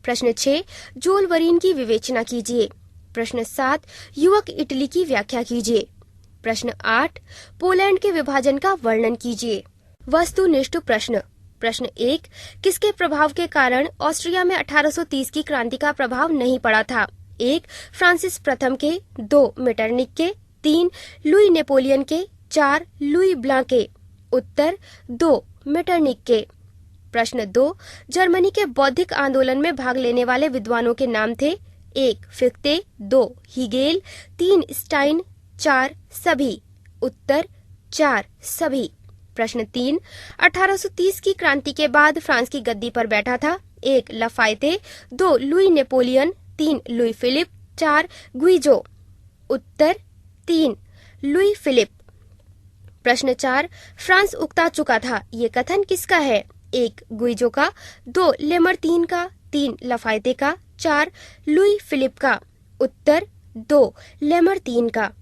प्रश्न 6, जोल वरीन की विवेचना कीजिए। प्रश्न 7, युवक इटली की व्याख्या कीजिए। प्रश्न 8, पोलैंड के विभाजन का वर्णन कीजिए। वस्तुनिष्ठ प्रश्न। प्रश्न 1, किसके प्रभाव के कारण ऑस्ट्रिया में 1830 की क्रांति का प्रभाव नहीं पड़ा था? 1, फ्रांसिस प्रथम के, 2, मेटरनिक के, 3, लुई नेपोलियन के, 4, लुई ब्लां के। उत्तर 2, मेटरनिक के। प्रश्न 2, जर्मनी के बौद्धिक आंदोलन में भाग लेने वाले विद्वानों के नाम थे? 1, फिख्ते, 2, हीगेल, 3, स्टाइन, 4, सभी। उत्तर 4, सभी। प्रश्न 3, 1830 की क्रांति के बाद फ्रांस की गद्दी पर बैठा था? 1, लाफायते, 2, लुई नेपोलियन, 3, लुई फिलिप, 4, गुइजो। उत्तर 3, लुई फिलिप। प्रश्न 4, फ्रांस उकता चुका था, ये कथन किसका है? 1, गुइजो का, 2, लेमर्तीन का, 3, लाफायते का, 4, लुई फिलिप का। उत्तर 2, लेमर्तीन का।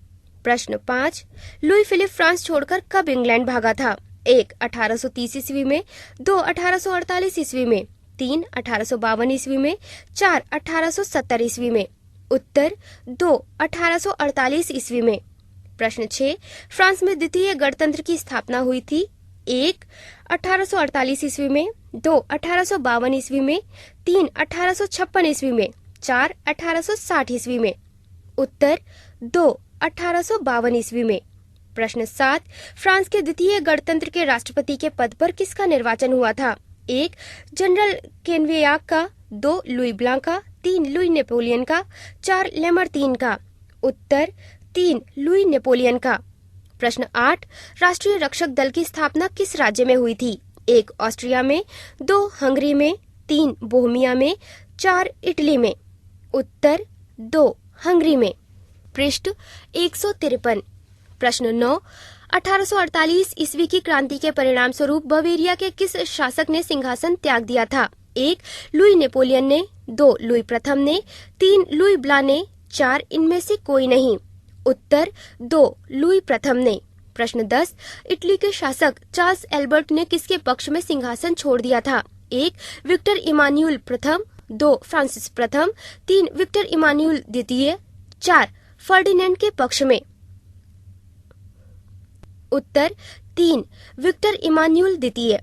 प्रश्न 5, लुई फिलिप फ्रांस छोड़कर कब इंग्लैंड भागा था? 1, 1830 ईस्वी में, 2, 1848 ईस्वी में, 3, 1852 ईस्वी में, 4, 1870 ईस्वी में। उत्तर 2, 1848 ईस्वी में। प्रश्न 6, फ्रांस में द्वितीय गणतंत्र की स्थापना हुई थी? 1, 1848 ईस्वी में, 2, 1852 ईस्वी में, 3, 1856 ईस्वी में, 4, 1860 ईस्वी में। उत्तर 2, 1852 ईस्वी में। प्रश्न 7, फ्रांस के द्वितीय गणतंत्र के राष्ट्रपति के पद पर किसका निर्वाचन हुआ था? 1, जनरल केनवेयाक का, 2, लुई ब्लां का, 3, लुई नेपोलियन का, 4, लेमर्तीन का। उत्तर 3, लुई नेपोलियन का। प्रश्न 8, राष्ट्रीय रक्षक दल की स्थापना किस राज्य में हुई थी? 1, ऑस्ट्रिया में, 2, हंगरी में, 3, बोहेमिया में, 4, इटली में। उत्तर 2, हंगरी में। पृष्ठ 153। प्रश्न 9, 1848 ईस्वी की क्रांति के परिणाम स्वरूप बवेरिया के किस शासक ने सिंहासन त्याग दिया था? 1, लुई नेपोलियन ने, 2, लुई प्रथम ने, 3, लुई ब्लां ने, 4, इनमें से कोई नहीं। उत्तर 2, लुई प्रथम ने। प्रश्न 10, इटली के शासक चार्ल्स एल्बर्ट ने किसके पक्ष में सिंहासन छोड़ दिया था? 1, विक्टर इमानुएल प्रथम, 2, फ्रांसिस प्रथम, 3, विक्टर इमानुएल द्वितीय, 4, फर्डिनेंड के पक्ष में। उत्तर 3, विक्टर इमानुएल द्वितीय।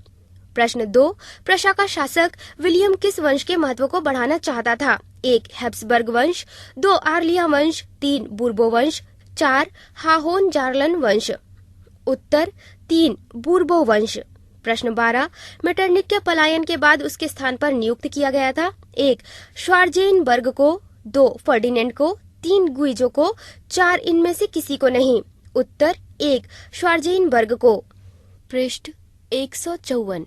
प्रश्न 2, प्रशा का शासक विलियम किस वंश के महत्व को बढ़ाना चाहता था? 1, हैब्सबर्ग वंश, 2, आर्लिया वंश, 3, बूर्बो वंश, 4, हाहोन-जार्लन वंश। उत्तर 3, बूर्बो वंश। प्रश्न 12, मेटरनिक के पलायन के बाद उसके स्थान पर नियुक्त किया गया था? 1, श्वार्ज़ेनबर्ग को, 2, फर्डिनेंड को, 3, गुइजो को, 4, इनमें से किसी को नहीं। उत्तर 1, श्वार्ज़ेनबर्ग को। पृष्ठ 154।